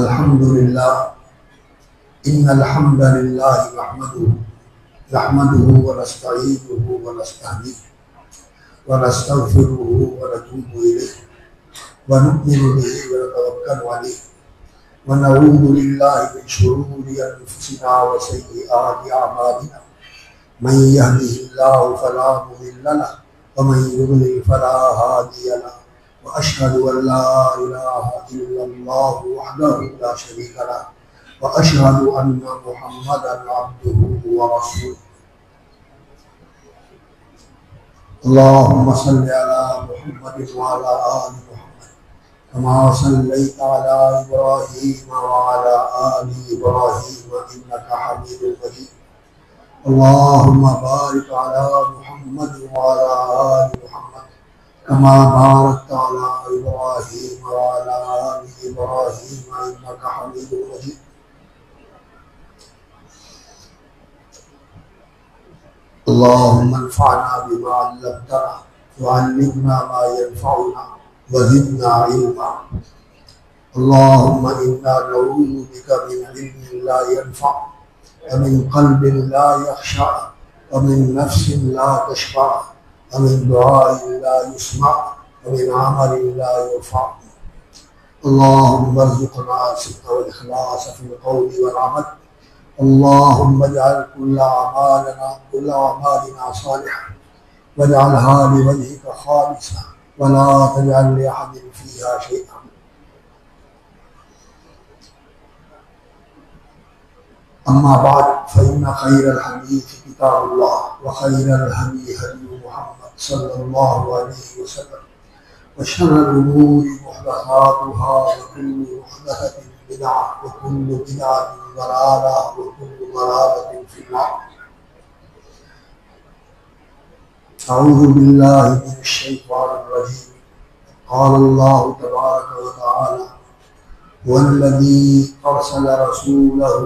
الحمد لله إن الحمد لله نحمده ونستعينه ونستهديه ونستغفره ونتوب إليه ونؤمن به ونتوكل عليه ونعوذ بالله من شرور أنفسنا وسيئات أعمالنا من يهده الله فلا مضل له ومن يضلل فلا هادي له وأشهد أن لا إله إلا الله وحده لا شريك له وأشهد أن محمدا عبده ورسوله اللهم صل على محمد وعلى آل محمد كما صليت على إبراهيم وعلى آل إبراهيم إنك حميد مجيد اللهم بارك على محمد وعلى آل محمد كما باركت على إبراهيم وعلى آل إبراهيم إنك حميد مجيد اللهم انفعنا بما علمتنا وعلمنا ما ينفعنا وزدنا علما اللهم إنا نعوذ بك من علم لا ينفع ومن قلب لا يخشع ومن نفس لا تشبع ومن دعاء لا يسمع ومن عمل لا يرفع اللهم ارزقنا الصدق والإخلاص في القول والعمل اللهم اجعل كل أعمالنا صالحة واجعلها لوجهك خالصة ولا تجعل لأحد فيها شيئا أما بعد فإن خير الحديث كتاب الله وخير الهدي هدي محمد صلى الله عليه وسلم وشر الأمور محدثاتها وكل محدثة بدعة وكل بدعة ضلالة وكل ضلالة في النار أعوذ بالله من الشيطان الرجيم قال الله تبارك وتعالى والذي أرسل رسوله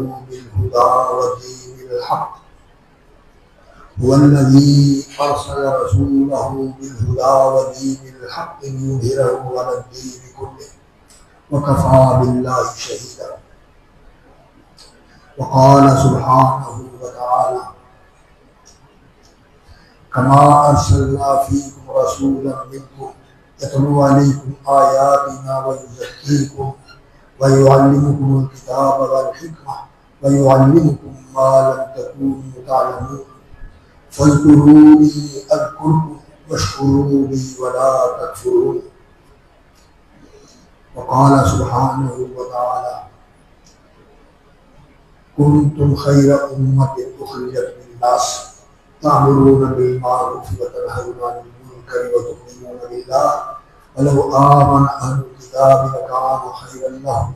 بالهدى ودين الحق ليظهره على الدين كله وكفى بالله شهيدا وقال سبحانه وتعالى كما أرسلنا فيكم رسولا منكم يتلو عليكم آياتنا ويزكيكم ويعلمكم الكتاب والحكمة ويعلمكم ما لم تكونوا تعلمون فاذكروني أذكركم واشكروا لي ولا تكفرون وقال سبحانه وتعالى كنتم خير أمة أخرجت للناس تأمرون بالمعروف وتنهون عن المنكر وتؤمنون بالله ولو آمن أهل الكتاب لكان خيرا لهم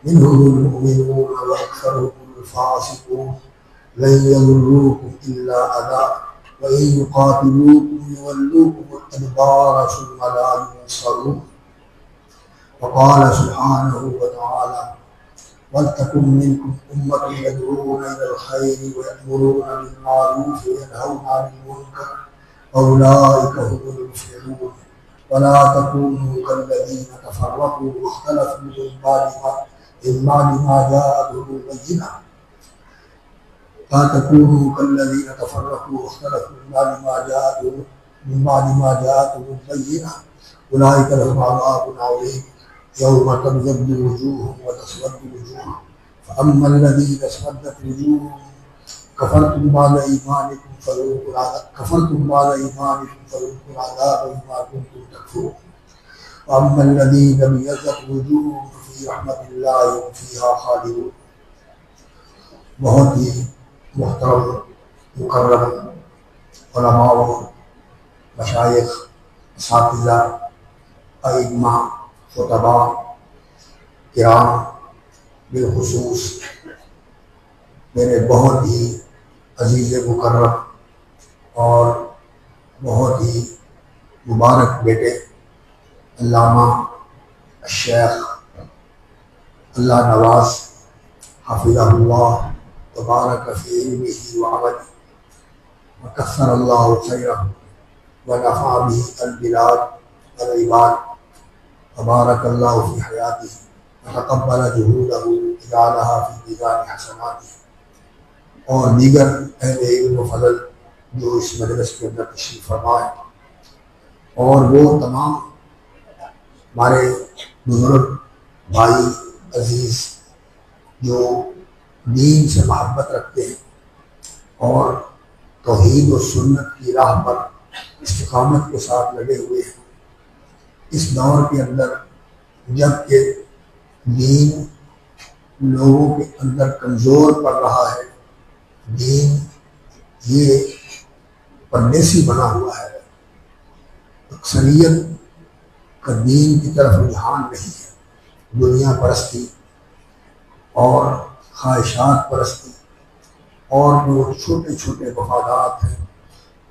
منهم المؤمنون وأكثرهم الفاسقون لن يضروكم إلا أذى وإن يقاتلوكم يولوكم الأدبار ثم لا ينصرون وقال سبحانه وتعالى ولتكن منكم أمة يدعون إلى الخير ويأمرون بالمعروف وينهون عن المنكر أولئك هم المفلحون ولا تكونوا كالذين تفرقوا واختلفوا من بعد ما جاءتهم البينة لا تكونوا كالذين تفرقوا واختلفوا من بعد ما جاءتهم البينة أولئك لهم عذاب عظيم يوم تبيض وجوه وتسود وجوه فأما الذين اسودت وجوههم كفرتم بعد إيمانكم فذوقوا العذاب بما كنتم تكفرون وأما الذين ابيضت وجوههم ففي رحمة الله هم فيها خالدون بہت ہی محترم مکرم علماء و مشائخ اساتذہ ائمہ خطباء کرام بالخصوص میرے بہت ہی عزیز مکرم اور بہت ہی مبارک بیٹے علامہ الشیخ اللہ نواز حفظہ اللہ تبارک فی علمہ وعملہ وکثر اللہ خیرہ ونفع به البلاد والعباد تبارک اللہ فی حیاتہ وتقبل جهوده اجعلها في ميزان حسناته. اور دیگر اہل علم و فضل جو اس مجلس کے اندر تشریف فرما ہے، اور وہ تمام ہمارے بزرگ بھائی عزیز جو دین سے محبت رکھتے ہیں اور توحید و سنت کی راہ پر استقامت کے ساتھ لگے ہوئے ہیں. اس دور کے اندر جب کہ دین لوگوں کے اندر کمزور پڑ رہا ہے، دین یہ پردیسی بنا ہوا ہے، اکثریت کا دین کی طرف رجحان نہیں ہے، دنیا پرستی اور خواہشات پرستی اور جو چھوٹے چھوٹے مفادات ہیں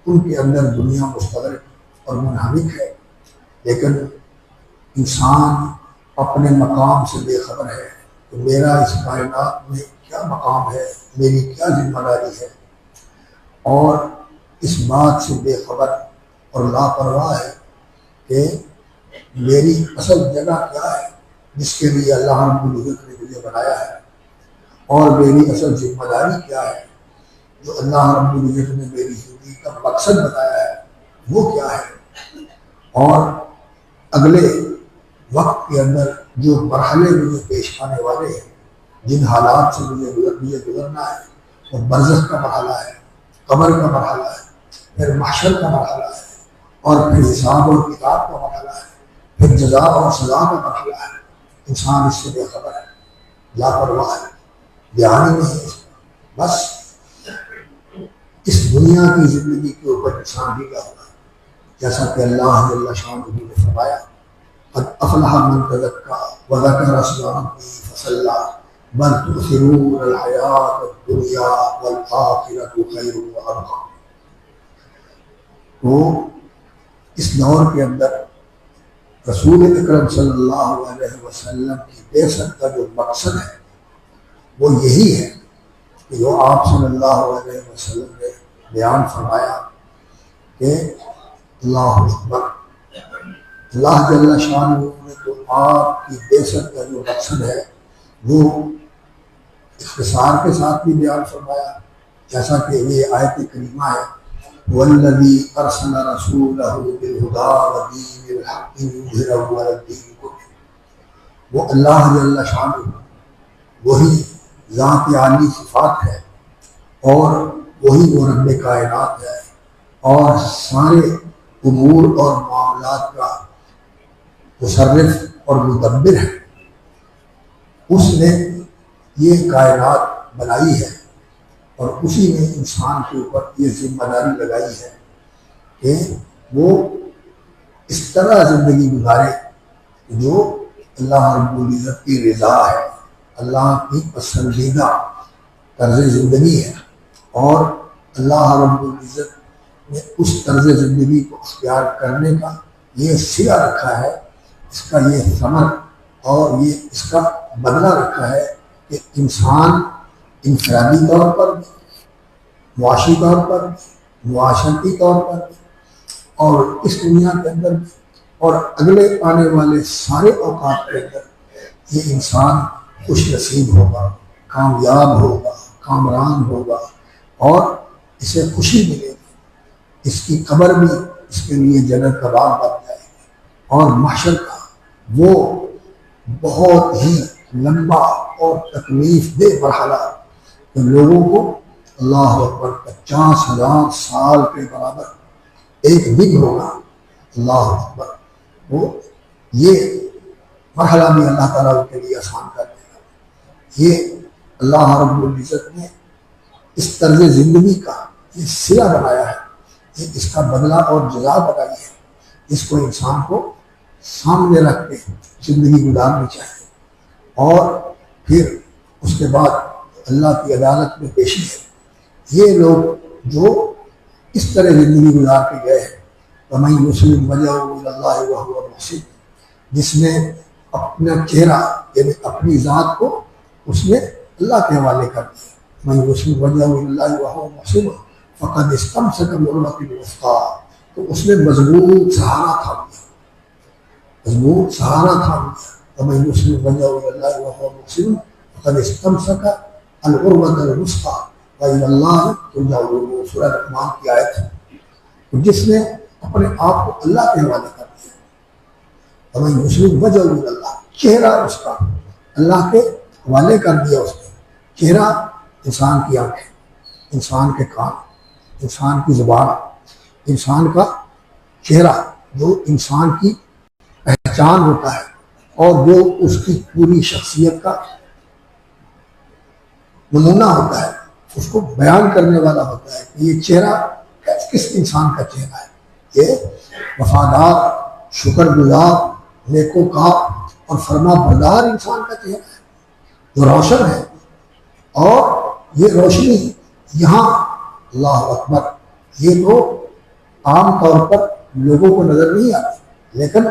ان کے اندر دنیا مستغرق اور منہمک ہے. لیکن انسان اپنے مقام سے بے خبر ہے کہ میرا اس کائنات میں کیا مقام ہے، میری کیا ذمہ داری ہے، اور اس بات سے بے خبر اور لاپرواہ ہے کہ میری اصل جگہ کیا ہے جس کے لیے اللہ رب العزت نے مجھے بنایا ہے، اور میری اصل ذمہ داری کیا ہے جو اللہ رب العزت نے میری زندگی کا مقصد بتایا ہے وہ کیا ہے، اور اگلے وقت کے اندر جو مرحلے مجھے پیش آنے والے ہیں، جن حالات سے مجھے گزرنا ہے، وہ برزخ کا مرحلہ ہے، قبر کا مرحلہ ہے، پھر محشر کا مرحلہ ہے، اور پھر حساب اور کتاب کا مرحلہ ہے، پھر جزا اور سزا کا مرحلہ ہے. انسان اس سے بے خبر ہے، لاپرواہ ہے، دھیان ہی نہیں ہے. بس اس دنیا کی زندگی کے اوپر انسان بھی کا ہوگا، جیسا کہ اللہ جل شانہ نے فرمایا قد افلح من تزکا وذکر اسم ربہ فصلی بل تؤثرون الحیاۃ الدنیا والآخرۃ خیر وابقی. تو اس دور کے اندر رسول اکرم صلی اللہ علیہ وسلم کی بعثت کا جو مقصد ہے وہ یہی ہے کہ جو آپ صلی اللہ علیہ وسلم نے بیان فرمایا کہ اللہ اکبر، اللہ جل شانہ نے تو آپ کی بعثت کا جو مقصد ہے وہ اختصار کے ساتھ بھی بیان فرمایا، جیسا کہ یہ آیت کریمہ ہے والذی ارسل رسولہ بالہدی ودین الحق لِیظہرہ علی الدین کلہ. وہ اللہ جل شانہ وہی ذات عالی صفات ہے، اور وہی وہ رب کائنات ہے، اور سارے امور اور معاملات کا مصرف اور مدبر ہے. اس نے یہ کائنات بنائی ہے اور اسی نے انسان کے اوپر یہ ذمہ داری لگائی ہے کہ وہ اس طرح زندگی گزارے جو اللہ رب العزت کی رضا ہے، اللہ کی پسندیدہ طرز زندگی ہے، اور اللہ رب العزت نے اس طرز زندگی کو اختیار کرنے کا یہ سرا رکھا ہے، اس کا یہ ثمر اور یہ اس کا بدلہ رکھا ہے کہ انسان انفرادی طور پر بھی، معاشی طور پر بھی، معاشرتی طور پر بھی، اور اس دنیا کے اندر بھی، اور اگلے آنے والے سارے اوقات کے اندر یہ انسان خوش نصیب ہوگا، کامیاب ہوگا، کامران ہوگا، اور اسے خوشی ملے گی. اس کی قبر بھی اس کے لیے جنت کا باغ بن جائے گی، اور محشر کا وہ بہت ہی لمبا اور تکلیف دہ مرحلہ کہ لوگوں کو اللہ اکبر 50,000 سال کے برابر ایک دن ہوگا. اللہ اکبر، وہ یہ مرحلہ بھی اللہ تعالیٰ کے لیے آسان کر دے گا. یہ اللہ رب العزت نے اس طرز زندگی کا یہ سرا بنایا ہے، یہ اس کا بدلہ اور جزا بتائی ہے. اس کو انسان کو سامنے رکھ کے زندگی گزارنی چاہیے، اور پھر اس کے بعد اللہ کی عدالت میں پیشی ہے. یہ لوگ جو اس طرح زندگی گزار کے گئے ہیں، وَمَن يُسْلِمْ وَجْهَهُ إِلَى اللَّهِ وَهُوَ مُحْسِنٌ، جس نے اپنا چہرہ یعنی اپنی ذات کو اس نے اللہ کے حوالے کر دیا. مَن يُسْلِمْ وَجْهَهُ إِلَى اللَّهِ وَهُوَ مُحْسِنٌ فَقَدِ اسْتَمْسَكَ بِالْعُرْوَةِ الْوُثْقَىٰ. تو اس نے مضبوط سہارا تھام لیا، مضبوط سہارا تھام لیا، ومن يسلم وجهه الى الله وهو محسن فقد استمسك العروة الوثقى والى الله ترجع الامور. سورہ لقمان کی آیت ہے. جس نے اپنے آپ کو اللہ کے حوالے کر دیا, ومن يسلم وجهه الى الله, چہرہ اس کا اللہ کے حوالے کر دیا. اس نے چہرہ انسان کی آنکھیں, انسان کے کان, انسان کی زبان, انسان کا چہرہ جو انسان کی پہچان ہوتا ہے اور جو اس کی پوری شخصیت کا نمونہ ہوتا ہے, اس کو بیان کرنے والا ہوتا ہے کہ یہ چہرہ کس انسان کا چہرہ ہے. یہ وفادار, شکر گزار, نیکوکار اور فرما بردار انسان کا چہرہ ہے جو روشن ہے. اور یہ روشنی یہاں اللہ اکبر یہ تو عام طور پر لوگوں کو نظر نہیں آتی, لیکن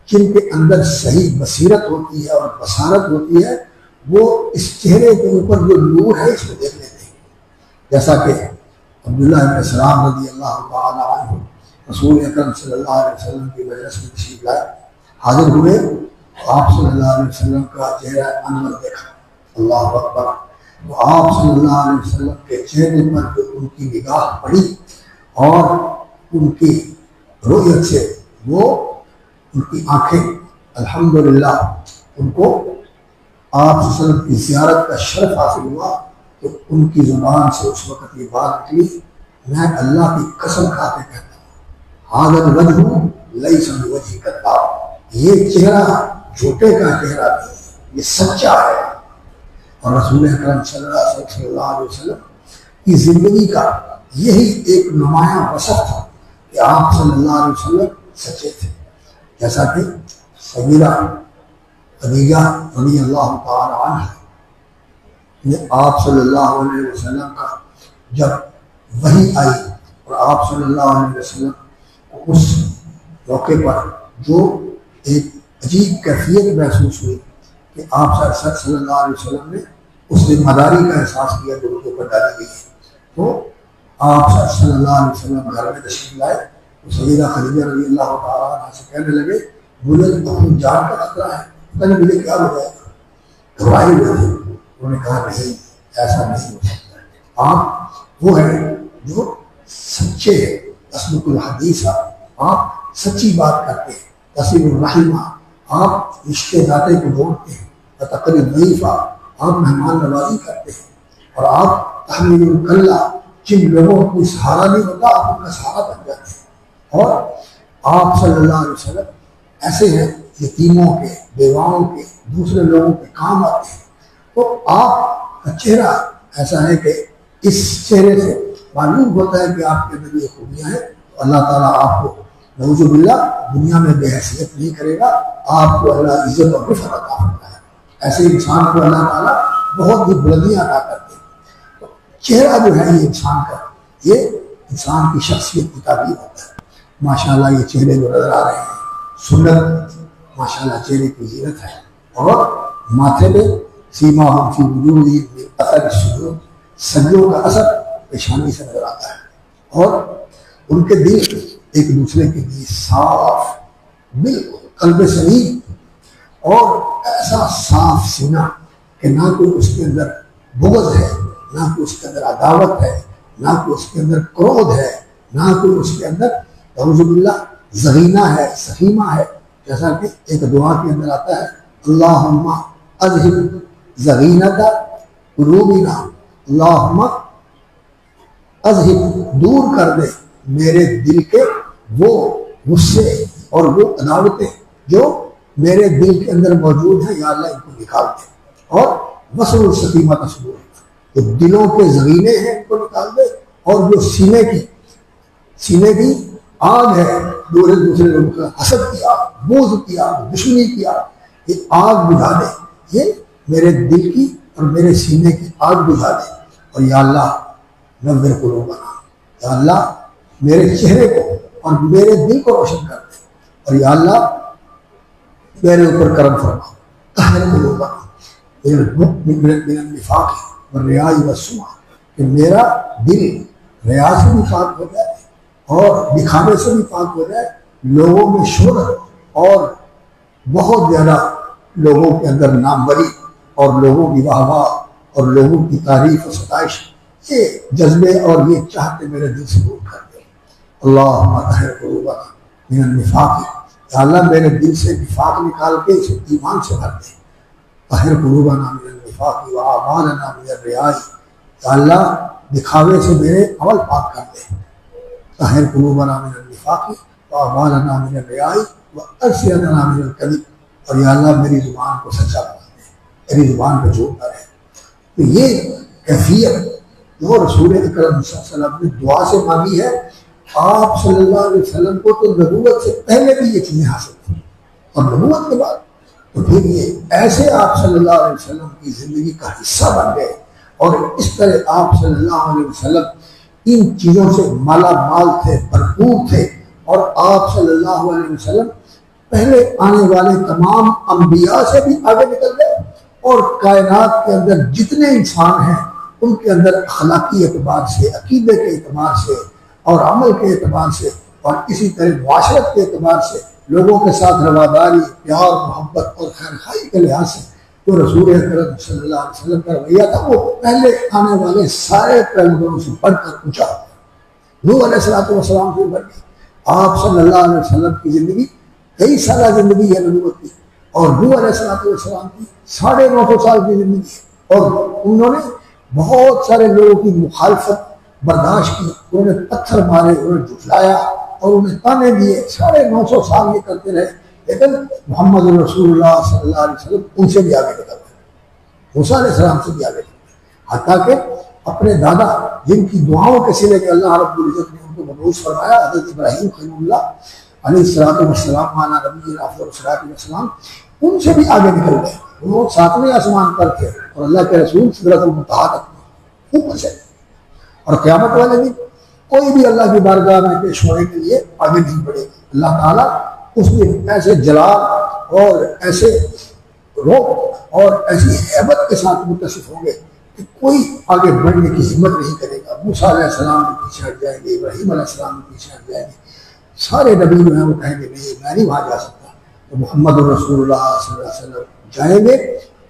جن کے اندر صحیح بصیرت ہوتی ہے اور بصارت ہوتی ہے وہ اس چہرے کے اوپر جو نور ہے اس کو دیکھ لیتے ہیں. جیسا کہ عبداللہ بن سلام رضی اللہ تعالی عنہ رسول اکرم صلی اللہ علیہ وسلم کی مجلس میں تشریف لائے, حاضر ہوئے, آپ صلی اللہ علیہ وسلم کا چہرہ انور دیکھا. اللہ اکبر. تو آپ صلی اللہ علیہ وسلم کے چہرے پر جو ان کی نگاہ پڑی اور ان کی رؤیت سے وہ ان کی آنکھیں الحمدللہ ان کو آپ صلی اللہ علیہ وسلم کی زیارت کا شرف حاصل ہوا. تو ان کی زبان سے اس وقت یہ بات نکلی, میں اللہ کی قسم کھا کے کہتا ہوں حاضر وجہ لیس بوجہ کذاب, یہ چہرہ جھوٹے کا چہرہ نہیں, یہ سچا ہے. اور رسول اکرم صلی اللہ علیہ وسلم کی زندگی کا یہی ایک نمایاں وصف تھا کہ آپ صلی اللہ علیہ وسلم سچے تھے. جیسا کہ سیدہ خدیجہ رضی اللہ تعالی عنہ نے آپ صلی اللہ علیہ وسلم کا جب وحی آئی اور آپ صلی اللہ علیہ وسلم کو اس موقع پر جو ایک عجیب کیفیت محسوس ہوئی کہ آپ صلی اللہ علیہ وسلم نے اس ذمہ داری کا احساس کیا جو ان کے اوپر ڈالی گئی ہے. تو آپ صلی اللہ علیہ وسلم گھر میں تشریف لائے تو سیدہ خدیجہ رضی اللہ تعالیٰ عنہ سے کہنے لگے مجھے اپنی جان کا خطرہ ہے, پتہ نہیں مجھے کیا ہو جائے گا, گھبرائی ہوئے. انہوں نے کہا نہیں ایسا نہیں ہو سکتا, آپ وہ ہیں جو سچے اصدق الحدیث, آپ سچی بات کرتے ہیں, تصل الرحمہ, آپ رشتے داتے کو جوڑتے ہیں, تقریب ضعیفہ, آپ مہمان نوازی کرتے ہیں, اور آپ تحمیل الکلہ, جن لوگوں کو سہارا نہیں ہوتا آپ ان کا سہارا بن جاتے ہیں. اور آپ صلی اللہ علیہ وسلم ایسے ہیں یتیموں کے, بیواؤں کے, دوسرے لوگوں کے کام آتے ہیں. تو آپ کا چہرہ ایسا ہے کہ اس چہرے سے معلوم ہوتا ہے کہ آپ کے اندر یہ خوبیاں ہیں. تو اللہ تعالیٰ آپ کو نعوذ باللہ دنیا میں بے حیثیت نہیں کرے گا, آپ کو اللہ عزت اور رفعت عطا کرتا ہے. ایسے انسان کو اللہ تعالیٰ بہت ہی بلندیاں عطا کرتے ہیں. تو چہرہ جو ہے یہ انسان کا, یہ انسان کی شخصیت کی تعبیر ہوتا ہے. ماشاءاللہ یہ چہرے جو نظر آ رہے ہیں سنت ماشاءاللہ چہرے کی زینت ہے. اور ماتھے پہ سیماہم فی وجوہہم من اثر السجود, سجدوں کا اثر پیشانی سے نظر آتا ہے. اور ان کے دل ایک دوسرے کے لیے صاف, بالکل قلب سلیم, اور ایسا صاف سینہ کہ نہ کوئی اس کے اندر بغض ہے, نہ کوئی اس کے اندر عداوت ہے, نہ کوئی اس کے اندر کرودھ ہے, نہ کوئی اس کے اندر اعوذ باللہ ضغینہ ہے, سخیمہ ہے. جیسا کہ ایک دعا کے اندر آتا ہے اللہم اذہب ضغینۃ قلوبنا, اللہم اذہب دور کر دے میرے دل کے وہ غصے اور وہ عداوتیں جو میرے دل کے اندر موجود ہیں, یا اللہ ان کو نکال دے. اور وصل السقیمۃ صدور, جو دلوں کے ضغینے ہیں ان کو نکال دے, اور جو سینے کی آگ ہے, دوسرے لوگوں کا حسد کیا, بغض کیا, دشمنی کیا, یہ آگ بجھا دے. یہ میرے دل کی اور میرے سینے کی آگ بجھا دے. اور یا اللہ نور قلوبنا, یا اللہ میرے چہرے کو اور میرے دل کو روشن کر دے. اور یا اللہ میرے اوپر کرم فرما, طہر قلوبنا من النفاق والریاء والسمعہ, کہ میرا دل ریا سے بھی پاک ہو جائے اور دکھانے سے بھی پاک ہو جائے, لوگوں میں شہرت اور بہت زیادہ لوگوں کے اندر ناموری اور لوگوں کی واہ واہ اور لوگوں کی تعریف و ستائش، یہ جذبے اور یہ چاہتے میرے دل سے دور کر دے۔ اللہم طہر قلوبنا من النفاق، یا اللہ میرے دل سے نفاق نکال کے اسے ایمان سے بھر دے۔ طہر قلوبنا من النفاق واعمالنا من الریاء، یا اللہ دکھاوے سے میرے عمل پاک کر دے۔ طہر قلوبنا من النفاق واعمالنا من الریاء والسنتنا من الکذب، اور یا اللہ میری زبان کو سچا بنا دے، میری زبان پہ جھوٹ نہ رہے۔ تو یہ کیفیت جو رسول اکرم صلی اللہ علیہ وسلم نے دعا سے مانگی ہے، آپ صلی اللہ علیہ وسلم کو تو نبوت سے پہلے بھی یہ چیزیں حاصل تھیں، اور نبوت کے بعد تو پھر یہ ایسے آپ صلی اللہ علیہ وسلم کی زندگی کا حصہ بن گئے، اور اس طرح آپ صلی اللہ علیہ وسلم ان چیزوں سے مالا مال تھے، بھرپور تھے، اور آپ صلی اللہ علیہ وسلم پہلے آنے والے تمام انبیاء سے بھی آگے نکل گئے، اور کائنات کے اندر جتنے انسان ہیں ان کے اندر اخلاقی اعتبار سے، عقیدے کے اعتبار سے اور عمل کے اعتبار سے، اور اسی طرح معاشرت کے اعتبار سے، لوگوں کے ساتھ رواداری، پیار، محبت اور خیر خواہی کے لحاظ سے جو رسول اکرم صلی اللہ علیہ وسلم کا رویہ تھا وہ پہلے آنے والے سارے پیغمبروں سے بڑھ کر اونچا ہو گیا۔ نوح علیہ السلام سے بڑھ گئی۔ آپ صلی اللہ علیہ وسلم کی زندگی کئی سالہ زندگی ہے نبوت کی، اور نوح علیہ السلام کی 950 سال کی زندگی ہے، اور انہوں نے بہت سارے لوگوں کی مخالفت برداشت کی، انہوں نے پتھر مارے، انہوں نے جھٹلایا اور انہیں تانے دیے، 950 سال یہ کرتے رہے، لیکن محمد رسول اللہ صلی اللہ علیہ وسلم ان سے بھی آگے نکل گئے، موسیٰ علیہ السلام سے بھی آگے نکل گئے، حتیٰ کہ اپنے دادا جن کی دعاؤں کے سلے کے اللہ رب العزت نے ان کو مبعوث فرمایا، حضرت ابراہیم خلیل اللہ علیہ السلام علیہ نبی افضل الصلاۃ والسلام، ان سے بھی آگے نکل گئے۔ وہ 7ویں آسمان پر تھے، اور اللہ کے رسول سدرۃ المنتہا تک اوپر سے، اور قیامت والے دن کوئی بھی اللہ کی بارگاہ میں پیش ہونے کے لیے آگے نہیں بڑھے گا۔ اللہ تعالیٰ اس دن ایسے جلال اور ایسے روح اور ایسی ہیبت کے ساتھ متصف ہوں گے کہ کوئی آگے بڑھنے کی ہمت نہیں کرے گا۔ موسیٰ علیہ السلام بھی پیچھے ہٹ جائیں گے، ابراہیم علیہ السلام بھی پیچھے ہٹ جائیں گے، سارے نبی جو ہیں وہ کہیں گے نہیں میں نہیں وہاں جا سکتا، تو محمد رسول اللہ صلی اللہ علیہ وسلم جائیں گے،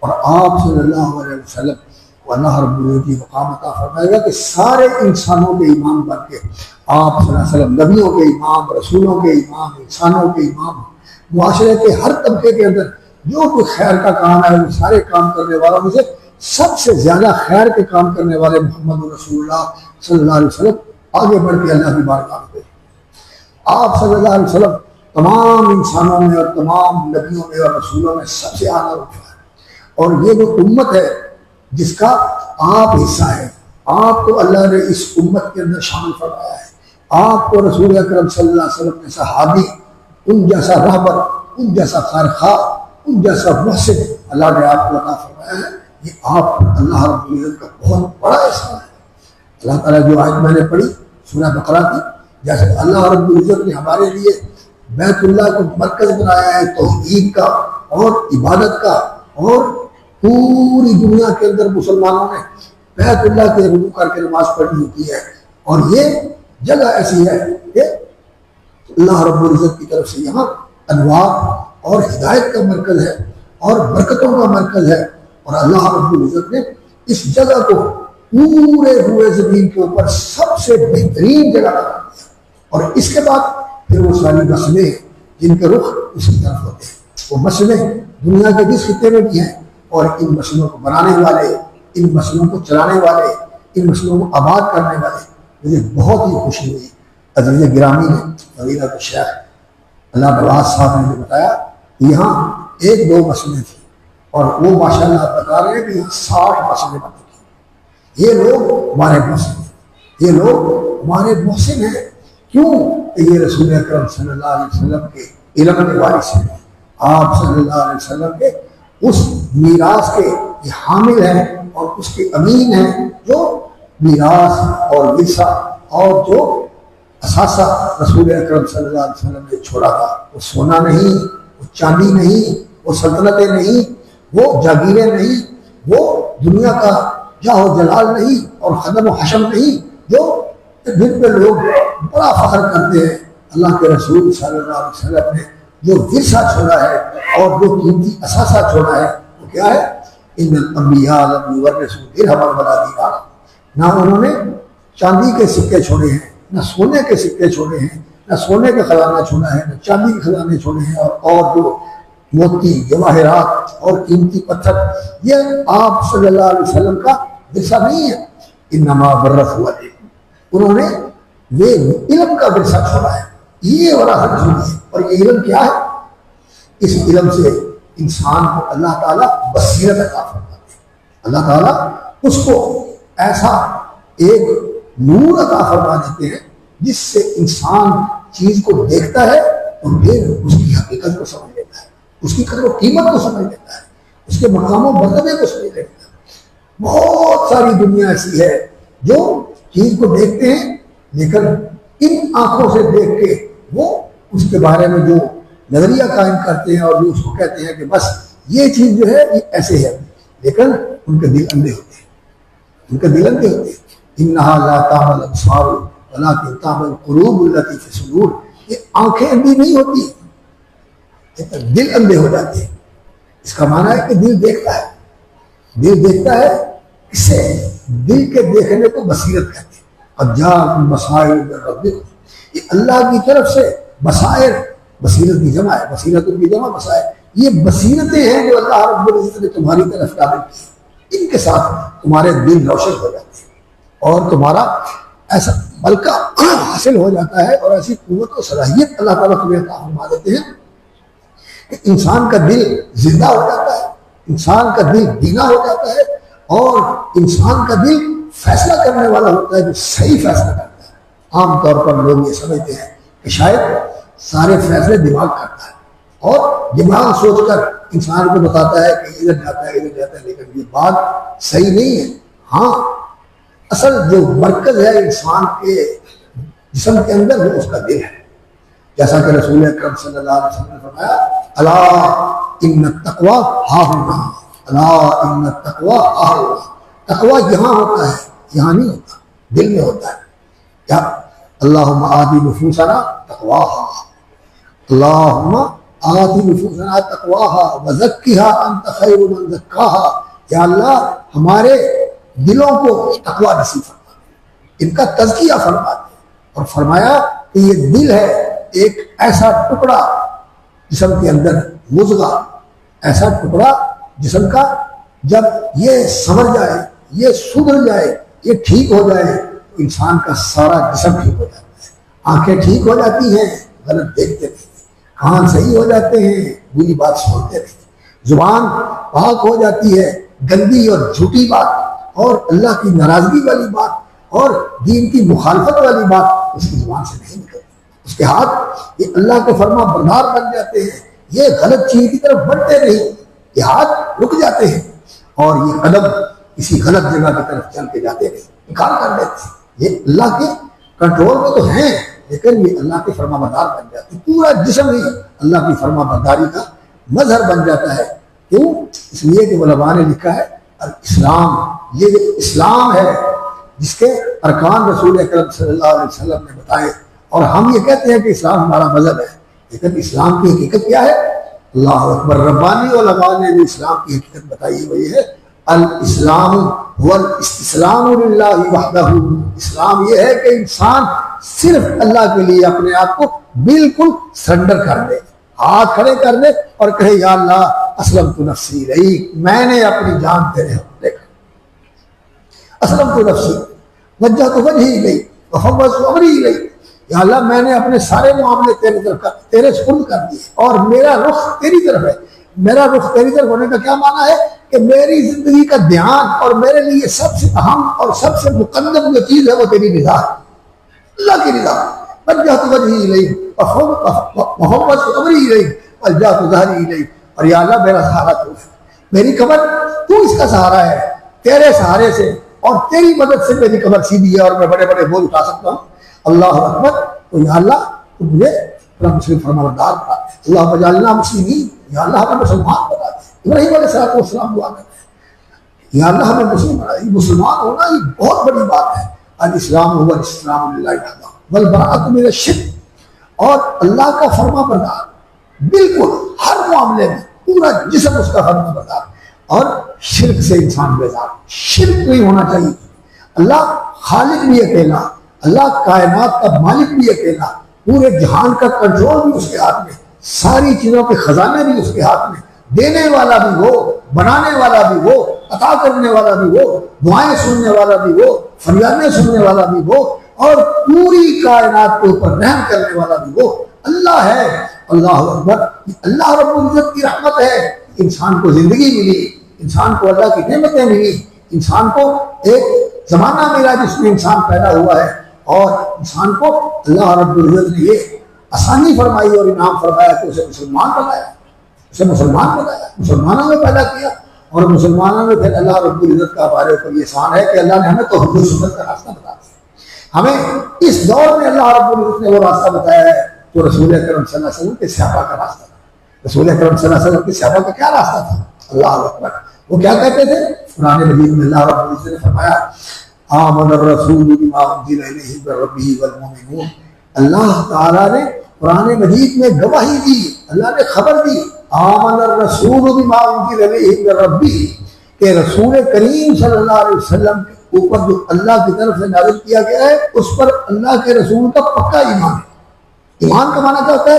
اور آپ صلی اللہ علیہ وسلم کو اللہ رب العزت مقام عطا فرمائے گا کہ سارے انسانوں کے امام بن کے آپ صلی اللہ علیہ وسلم نبیوں کے امام، رسولوں کے امام، انسانوں کے امام، معاشرے کے ہر طبقے کے اندر جو کوئی خیر کا کام ہے وہ سارے کام کرنے والوں میں سے سب سے زیادہ خیر کے کام کرنے والے محمد رسول اللہ صلی اللہ علیہ وسلم آگے بڑھ کے اللہ کی بارگاہ میں آپ صلی اللہ علیہ وسلم تمام انسانوں میں اور تمام نبیوں میں اور رسولوں میں سب سے اعلیٰ رتبہ ہے، اور یہ جو امت ہے جس کا آپ حصہ ہے، آپ کو اللہ نے اس امت کے اندر شامل فرمایا ہے، آپ کو رسول اکرم صلی اللہ علیہ وسلم جیسا ہادی، ان جیسا رہبر، ان جیسا خیرخواہ، ان جیسا محسن اللہ نے آپ کو عطا فرمایا ہے۔ یہ آپ اللہ رب العزت کا بہت بڑا احسان ہے۔ اللہ تعالیٰ جو آیت میں نے پڑھی سورہ بقرہ کی، جیسے اللہ رب العزت نے ہمارے لیے بیت اللہ کو مرکز بنایا ہے توحید کا اور عبادت کا، اور پوری دنیا کے اندر مسلمانوں نے بیت اللہ کے رجوع کر کے نماز پڑھنی ہوتی ہے، اور یہ جگہ ایسی ہے کہ اللہ رب العزت کی طرف سے یہاں انوار اور ہدایت کا مرکز ہے اور برکتوں کا مرکز ہے، اور اللہ رب العزت نے اس جگہ کو پورے ہوئے زمین کے اوپر سب سے بہترین جگہ قرار دیا، اور اس کے بعد پھر وہ ساری مسئلے جن کے رخ اس کی طرف ہوتے ہیں، وہ مسئلے دنیا کے جس خطے میں بھی ہیں، اور ان مسئلوں کو بنانے والے، ان مسئلوں کو چلانے والے، ان مسئلوں کو آباد کرنے والے، مجھے بہت ہی خوشی ہوئی۔ عزیز گرامی نے فضیلت الشیخ اللہ نواز صاحب نے جو بتایا یہاں 1-2 مسئلے تھے، اور وہ ماشاءاللہ آپ بتا رہے ہیں کہ یہاں 60 مسئلے بن گئے۔ یہ لوگ ہمارے محسن ہیں، یہ لوگ ہمارے محسن ہیں، کیوں کہ یہ رسول اکرم صلی اللہ علیہ وسلم کے علم کے وارث ہیں، آپ صلی اللہ علیہ وسلم کے اس میراث کے یہ حامل ہیں اور اس کے امین ہیں، جو میراث اور ورثہ اور جو اثاثہ رسول اکرم صلی اللہ علیہ وسلم نے چھوڑا تھا، وہ سونا نہیں، وہ چاندی نہیں، وہ سلطنتیں نہیں، وہ جاگیریں نہیں، وہ دنیا کا جاہ و جلال نہیں اور خدم و حشم نہیں، جو جن پہ لوگ بڑا فخر کرتے ہیں۔ اللہ کے رسول صلی اللہ علیہ وسلم نے جو ورثہ چھوڑا ہے اور جو قیمتی اثاثہ چھوڑا ہے وہ کیا ہے؟ ان الانبیاء لم یورثوا درہما ولا دینارا، نہ انہوں نے چاندی کے سکے چھوڑے ہیں، نہ سونے کے سکے چھوڑے ہیں، نہ سونے کا خزانہ چھوڑا ہے، نہ چاندی کے خزانے چھوڑے ہیں، اور جو موتی جواہرات اور قیمتی پتھر، یہ آپ صلی اللہ علیہ وسلم کا ورثہ نہیں ہے۔ انما ورثوا العلم، انہوں نے یہ علم کا ورثہ چھوڑا ہے، یہ وراثت چھوڑی ہے۔ اور یہ علم کیا ہے؟ اس علم سے انسان کو اللہ تعالیٰ بصیرت عطا فرماتے ہیں، اللہ تعالیٰ اس کو ایسا ایک نور عطا فرما دیتے ہیں جس سے انسان چیز کو دیکھتا ہے اور پھر اس کی حقیقت کو سمجھ لیتا ہے، اس کی قدر و قیمت کو سمجھ لیتا ہے، اس کے مقام و مرتبے کو سمجھ لیتا ہے۔ بہت ساری دنیا ایسی ہے جو چیز کو دیکھتے ہیں لیکن ان آنکھوں سے دیکھ کے وہ اس کے بارے میں جو نظریہ قائم کرتے ہیں اور جو اس کو کہتے ہیں کہ بس یہ چیز جو ہے یہ ایسے ہے، لیکن ان کے دل اندھے ہوتے ہیں، ان کے دل اندھے ہوتے ہیں۔ انہا لا تعمل الابصار ولکن تعمل القلوب التی فی الصدور، یہ آنکھیں اندھی نہیں ہوتی، دل اندھے ہو جاتے ہیں۔ اس کا معنی ہے کہ دل دیکھتا ہے، دل دیکھتا ہے، اس سے دل کے دیکھنے کو بصیرت کہتے ہیں۔ قد جاءکم بصائر من ربکم، یہ اللہ کی طرف سے بصائر، بصیرت کی جمع ہے، بصیرت کی جمع بصائر، یہ بصیرتیں ہیں جو اللہ رب العزت نے تمہاری طرف نازل کی، ان کے ساتھ تمہارے دل روشن ہو جاتے ہیں اور تمہارا ایسا ملکہ حاصل ہو جاتا ہے اور ایسی قوت و صلاحیت اللہ تعالیٰ تمہیں عطا فرما دیتے ہیں کہ انسان کا دل زندہ ہو جاتا ہے، انسان کا دل بینا ہو جاتا ہے، اور انسان کا دل فیصلہ کرنے والا ہوتا ہے جو صحیح فیصلہ کرتا ہے۔ عام طور پر لوگ یہ سمجھتے ہیں کہ شاید سارے فیصلے دماغ کرتا ہے اور دماغ سوچ کر انسان کو بتاتا ہے کہ ادھر جاتا ہے ادھر جاتا ہے، لیکن یہ بات صحیح نہیں ہے۔ ہاں، اصل جو مرکز ہے انسان کے جسم کے اندر وہ اس کا دل ہے، جیسا کہ رسول اکرم صلی اللہ علیہ وسلم نے فرمایا الا ان التقوی ہاہنا، الا ان التقوی ہاہنا، تقوی یہاں ہوتا ہے، یہاں نہیں ہوتا، دل میں ہوتا ہے۔ کیا اللہم آتی نفوسنا تقواہا، اللہم آتی نفوسنا تقواہا وزکھا انت خیر من زکاہا، یا اللہ ہمارے دلوں کو تقوی نصیب فرما، ان کا تزکیہ فرما دے۔ اور فرمایا کہ یہ دل ہے ایک ایسا ٹکڑا جسم کے اندر مضغہ، ایسا ٹکڑا جسم کا جب یہ سمجھ جائے، یہ سدھر جائے، یہ ٹھیک ہو جائے تو انسان کا سارا جسم ٹھیک ہو جاتا ہے۔ آنکھیں ٹھیک ہو جاتی ہیں، غلط دیکھتے نہیں، کان صحیح ہو جاتے ہیں، بری بات سنتے نہیں، زبان پاک ہو جاتی ہے، گندی اور جھوٹی بات اور اللہ کی ناراضگی والی بات اور دین کی مخالفت والی بات اس کی زبان سے نہیں نکلتی، اس کے ہاتھ یہ اللہ کے فرما بردار بن جاتے ہیں، یہ غلط چیز کی طرف بڑھتے نہیں، یہ ہاتھ رک جاتے ہیں اور یہ قدم کسی غلط جگہ کی طرف چل کے جاتے نہیں، انکار کر دیتے ہیں۔ یہ اللہ کے کنٹرول میں تو ہیں لیکن یہ اللہ کے فرما بردار بن جاتے ہیں، پورا جسم ہی اللہ کی فرما برداری کا مظہر بن جاتا ہے۔ کیوں؟ اس لیے کہ علماء نے لکھا ہے الاسلام، یہ جو اسلام ہے جس کے ارکان رسول اکرم صلی اللہ علیہ وسلم نے بتائے، اور ہم یہ کہتے ہیں کہ اسلام ہمارا مذہب ہے، لیکن اسلام کی حقیقت کیا ہے؟ اللہ اکبر، ربانی علماء نے بھی اسلام کی حقیقت بتائی ہوئی ہے، الاسلام هو الاستسلام للہ وحدہ، اسلام یہ ہے کہ انسان صرف اللہ کے لیے اپنے آپ کو بالکل سرنڈر کر دے، ہاتھ کھڑے کر دے اور کہے یا اللہ اسلمت نفسی الیک، میں نے اپنی جان تیرے حوالے کر، اسلمت نفسی وجہت وجہی الیک وفوضت امری الیک، یا اللہ میں نے اپنے سارے معاملے تیرے سپرد کر دیے اور میرا رخ تیری طرف ہے۔ میرا رخ تیری طرف ہونے کا کیا معنی ہے کہ میری زندگی کا دھیان اور میرے لیے سب سے اہم اور سب سے مقدم جو چیز ہے وہ تیری رضا ہے، اللہ کی رضا۔ وجہت وجہی الیک وفوضت امری الیک والجأت ظہری الیک، اور یا اللہ میرا سہارا تو ہے، میری قبر تو اس کا سہارا ہے، تیرے سہارے سے اور تیری مدد سے میری قبر سیدھی ہے اور میں بڑے بڑے بوجھ اٹھا سکتا ہوں۔ اللہ اکبر، تو یا اللہ تو مجھے اپنا مسلم فرما بردار بنا دے، اللہ اجعلنا مسلمین، یا اللہ ہمیں مسلمان بنا دے۔ ابراہیم علیہ السلام دعا کرتے ہیں یا اللہ ہمیں مسلم بنا دے۔ مسلمان ہونا یہ بہت بڑی بات ہے۔ الاسلام هو الاستسلام للہ وحدہ والبراءۃ من الشرک، اور اللہ کا فرما بردار بالکل ہر معاملے میں پورا جسم اس کا فرما بردار. اور شرک سے انسان بیزار. شرک نہیں ہونا چاہیے. اللہ خالق بھی اکیلا, اللہ کائنات کا مالک بھی اکیلا, پورے جہان کا کنٹرول بھی اس کے ہاتھ میں, ساری چیزوں کے خزانے بھی اس کے ہاتھ میں, دینے والا بھی وہ, بنانے والا بھی وہ, عطا کرنے والا بھی وہ, دعائیں سننے والا بھی وہ, فریادیں سننے والا بھی وہ, اور پوری کائنات کے اوپر رحم کرنے والا بھی وہ اللہ ہے. اللہ اکبر. اللہ رب العزت کی رحمت ہے. انسان کو زندگی ملی, انسان کو اللہ کی نعمتیں ملی, انسان کو ایک زمانہ ملا جس میں انسان پیدا ہوا ہے, اور انسان کو اللہ رب العزت نے یہ آسانی فرمائی اور انعام فرمایا کہ اسے مسلمان بنایا, اسے مسلمان بنایا, مسلمانوں میں پیدا کیا. اور مسلمانوں میں پھر اللہ رب العزت کا ہمارے اوپر یہ احسان ہے کہ اللہ نے ہمیں توحید و سنت کا راستہ بتا دیا. ہمیں اس دور میں اللہ رب العزت نے وہ راستہ بتایا ہے جو رسول اکرم صلی اللہ علیہ وسلم کے صحابہ کا راستہ تھا. رسول اکرم صلی اللہ علیہ وسلم کے صحابہ کا کیا راستہ تھا؟ اللہ اکبر. وہ کیا کہتے تھے؟ قرآن مجید میں اللہ رب العزت نے فرمایا آمن الرسول بما انزل الیہ من ربہ والمؤمنون. اللہ تعالیٰ نے قرآن مجید میں گواہی دی, اللہ نے خبر دی, آمن الرسول بما انزل الیہ من ربہ, کہ رسول کریم صلی اللہ علیہ وسلم کے اوپر جو اللہ کی طرف سے نازل کیا گیا ہے اس پر اللہ کے رسول کا پکا ایمان ہے. ایمان کا معنی کیا ہوتا ہے؟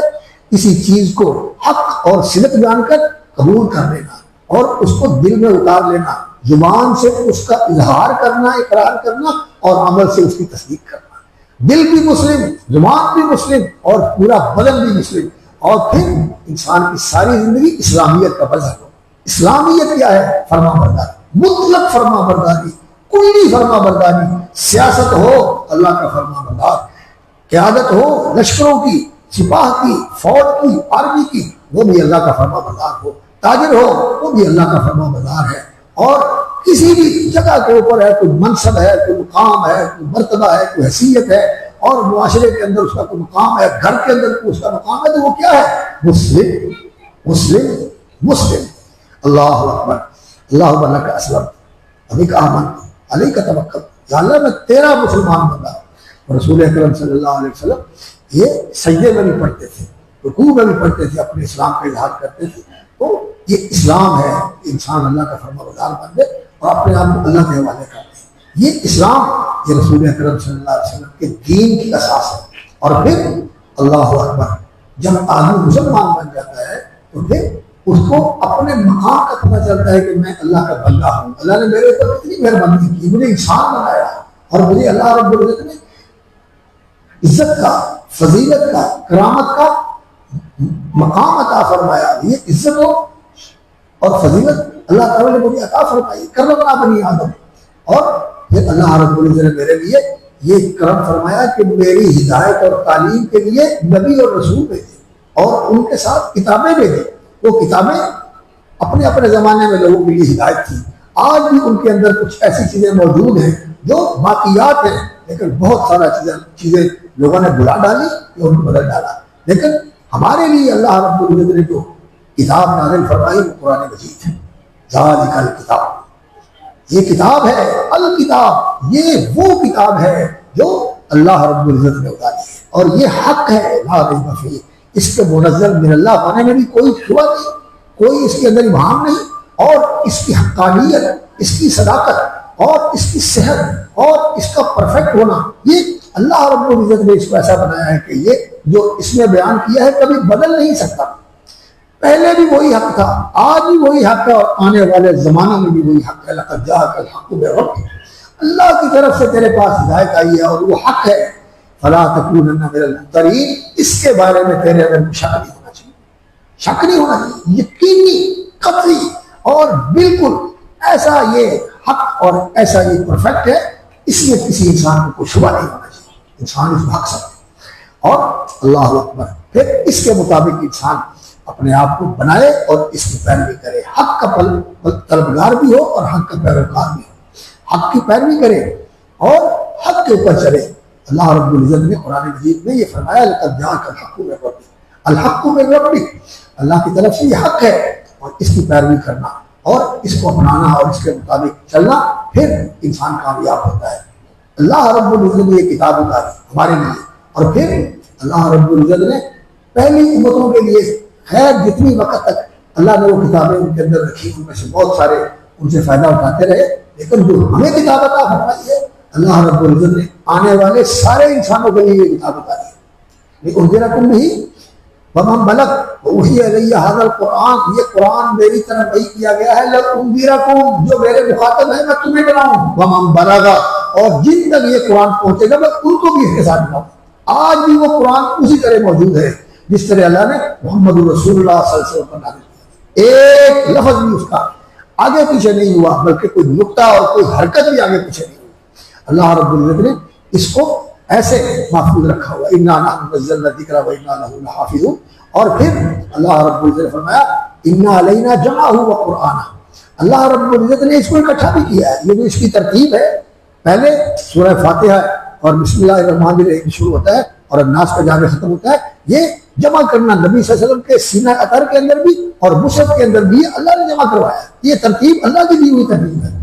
کسی چیز کو حق اور صدق جان کر قبول کر لینا اور اس کو دل میں اتار لینا, زبان سے اس کا اظہار کرنا, اقرار کرنا, اور عمل سے اس کی تصدیق کرنا. دل بھی مسلم, زبان بھی مسلم, اور پورا بدن بھی مسلم, اور پھر انسان کی ساری زندگی اسلامیت کا مظہر ہو. اسلامیت کیا ہے؟ فرما برداری, مطلق فرما برداری, کلی فرما برداری. سیاست ہو اللہ کا فرما بردار, قیادت ہو لشکروں کی, سپاہ کی, فوج کی, آرمی کی, وہ بھی اللہ کا فرما بردار ہو. تاجر ہو وہ بھی اللہ کا فرما بردار ہے. اور کسی بھی جگہ کے اوپر ہے, کوئی منصب ہے, کوئی مقام ہے, کوئی مرتبہ ہے, کوئی حیثیت ہے, اور معاشرے کے اندر اس کا کوئی مقام ہے, گھر کے اندر اس کا مقام ہے, تو وہ کیا ہے؟ مسلم, مسلم, مسلم. اللہ اکبر. اللہ لک اسلمت وبک آمنت علیک توکلت. یا اللہ میں تیرا مسلمان بندہ. رسول اکرم صلی اللہ علیہ وسلم یہ سجدے میں بھی پڑھتے تھے, رکوع میں بھی پڑھتے تھے, اپنے اسلام کا اظہار کرتے تھے. تو یہ اسلام ہے, انسان اللہ کا فرما بردار بن جائے اور اپنے آپ کو اللہ کے حوالے کر دے. یہ اسلام, یہ رسول اکرم صلی اللہ علیہ وسلم کے دین کی اساس ہے. اور پھر اللہ اکبر, جب آدمی مسلمان بن جاتا ہے تو پھر اس کو اپنے مقام کا پتہ چلتا ہے کہ میں اللہ کا بندہ ہوں. اللہ نے میرے اوپر اتنی مہربانی کی, مجھے انسان بنایا, اور مجھے اللہ رب العزت نے عزت کا, فضیلت کا, کرامت کا مقام عطا فرمایا. یہ عزت ہو اور فضیلت اللہ تعالیٰ نے مجھے عطا فرمائی, کرمنا بنی آدم. اور پھر اللہ رب العزت نے میرے لیے یہ کرم فرمایا کہ میری ہدایت اور تعلیم کے لیے نبی اور رسول بھیجے, اور ان کے ساتھ کتابیں بھیجے. وہ کتابیں اپنے اپنے زمانے میں لوگوں کے لیے ہدایت تھی. آج بھی ان کے اندر کچھ ایسی چیزیں موجود ہیں جو باقیات ہیں, لیکن بہت سارا چیزیں لوگوں نے بلا ڈالی یا ان کو بدل ڈالا. لیکن ہمارے لیے اللہ رب العزت نے جو کتاب نازل فرمائی وہ قرآن مجید ہے. ذالک الکتاب, یہ کتاب ہے, الکتاب, یہ وہ کتاب ہے جو اللہ رب العزت نے اتاری ہے, اور یہ حق ہے. لا ریب فیہ, اس کے منزل من اللہ ہونے میں بھی کوئی شبہ نہیں, کوئی اس کے اندر ابہام نہیں, اور اس کی حقانیت, اس کی صداقت, اور اس کی صحت, اور اس کا پرفیکٹ ہونا, یہ اللہ رب العزت نے اس کو ایسا بنایا ہے کہ یہ جو اس نے بیان کیا ہے کبھی بدل نہیں سکتا. پہلے بھی وہی حق تھا, آج بھی وہی حق ہے, اور آنے والے زمانے میں بھی وہی حق ہے. لقد جاءک الحق من ربک, اللہ کی طرف سے تیرے پاس ہدایت آئی ہے اور وہ حق ہے. فلا تکونن من الممترین, اس کے بارے میں تیرے اندر شک نہیں ہونا چاہیے, شک نہیں ہونا چاہیے, یقینی, قطعی اور بالکل ایسا یہ حق اور ایسا یہ پرفیکٹ ہے, اس میں کسی انسان کو کوئی شبہ نہیں ہونا چاہیے. انسان اس کو حق سمجھے, اور اللہ اکبر, پھر اس کے مطابق انسان اپنے آپ کو بنائے اور اس کی پیروی کرے. حق کا طلبگار بھی ہو اور حق کا پیروکار بھی ہو, حق کی پیروی کرے اور حق کے اوپر چلے. اللہ رب العزت نے قرآن مجید میں یہ فرمایا لقد جاءک الحق من ربک, الحق من ربک, اللہ کی طرف سے یہ حق ہے, اور اس کی پیروی کرنا اور اس کو اپنانا اور اس کے مطابق چلنا, پھر انسان کامیاب ہوتا ہے. اللہ رب العزت نے یہ کتاب اتاری ہمارے لیے, اور پھر اللہ رب العزت نے پہلی امتوں کے لیے خیر جتنی وقت تک اللہ نے وہ کتابیں ان کے اندر رکھی ان میں سے بہت سارے ان سے فائدہ اٹھاتے رہے، لیکن جو ہمیں کتاب عطا فرمائی ہے اللہ رب العزت نے آنے والے سارے انسانوں کے لیے یہ کتاب اتاری ہے۔ لیکن انذرکم نہیں ومن بلغ وحی علیہ ھذا القرآن، یہ قرآن میری طرف وحی کیا گیا ہے لانذرکم، جو میرے مخاطب ہیں میں تمہیں ڈراؤں، ومن بلغ، اور جن تک یہ قرآن پہنچے گا میں ان کو بھی اس کے ساتھ ڈراؤں۔ آج بھی وہ قرآن اسی طرح موجود ہے جس طرح اللہ نے محمد رسول اللہ صلی اللہ علیہ وسلم پر نازل کیا، ایک لفظ بھی اس کا آگے پیچھے نہیں ہوا، بلکہ کوئی نقطہ اور کوئی حرکت بھی آگے پیچھے نہیں ہوئی۔ اللہ رب العزت نے اس کو ایسے محفوظ رکھا ہوا، انا نحن نزلنا الذکر وانا لہ لحافظون۔ اور پھر اللہ رب العزت نے فرمایا انا علینا جمعہ وقرآنہ، اللہ رب العزت نے اس کو اکٹھا بھی کیا ہے۔ یہ جو اس کی ترتیب ہے، پہلے سورہ فاتحہ اور بسم اللہ الرحمن الرحیم شروع ہوتا ہے اور الناس کا جا کے ختم ہوتا ہے، یہ جمع کرنا نبی صلی اللہ علیہ وسلم کے سینہ اطہر کے اندر بھی اور مصحف کے اندر بھی اللہ نے جمع کروایا، یہ ترتیب اللہ کی دی ہوئی ترتیب ہے۔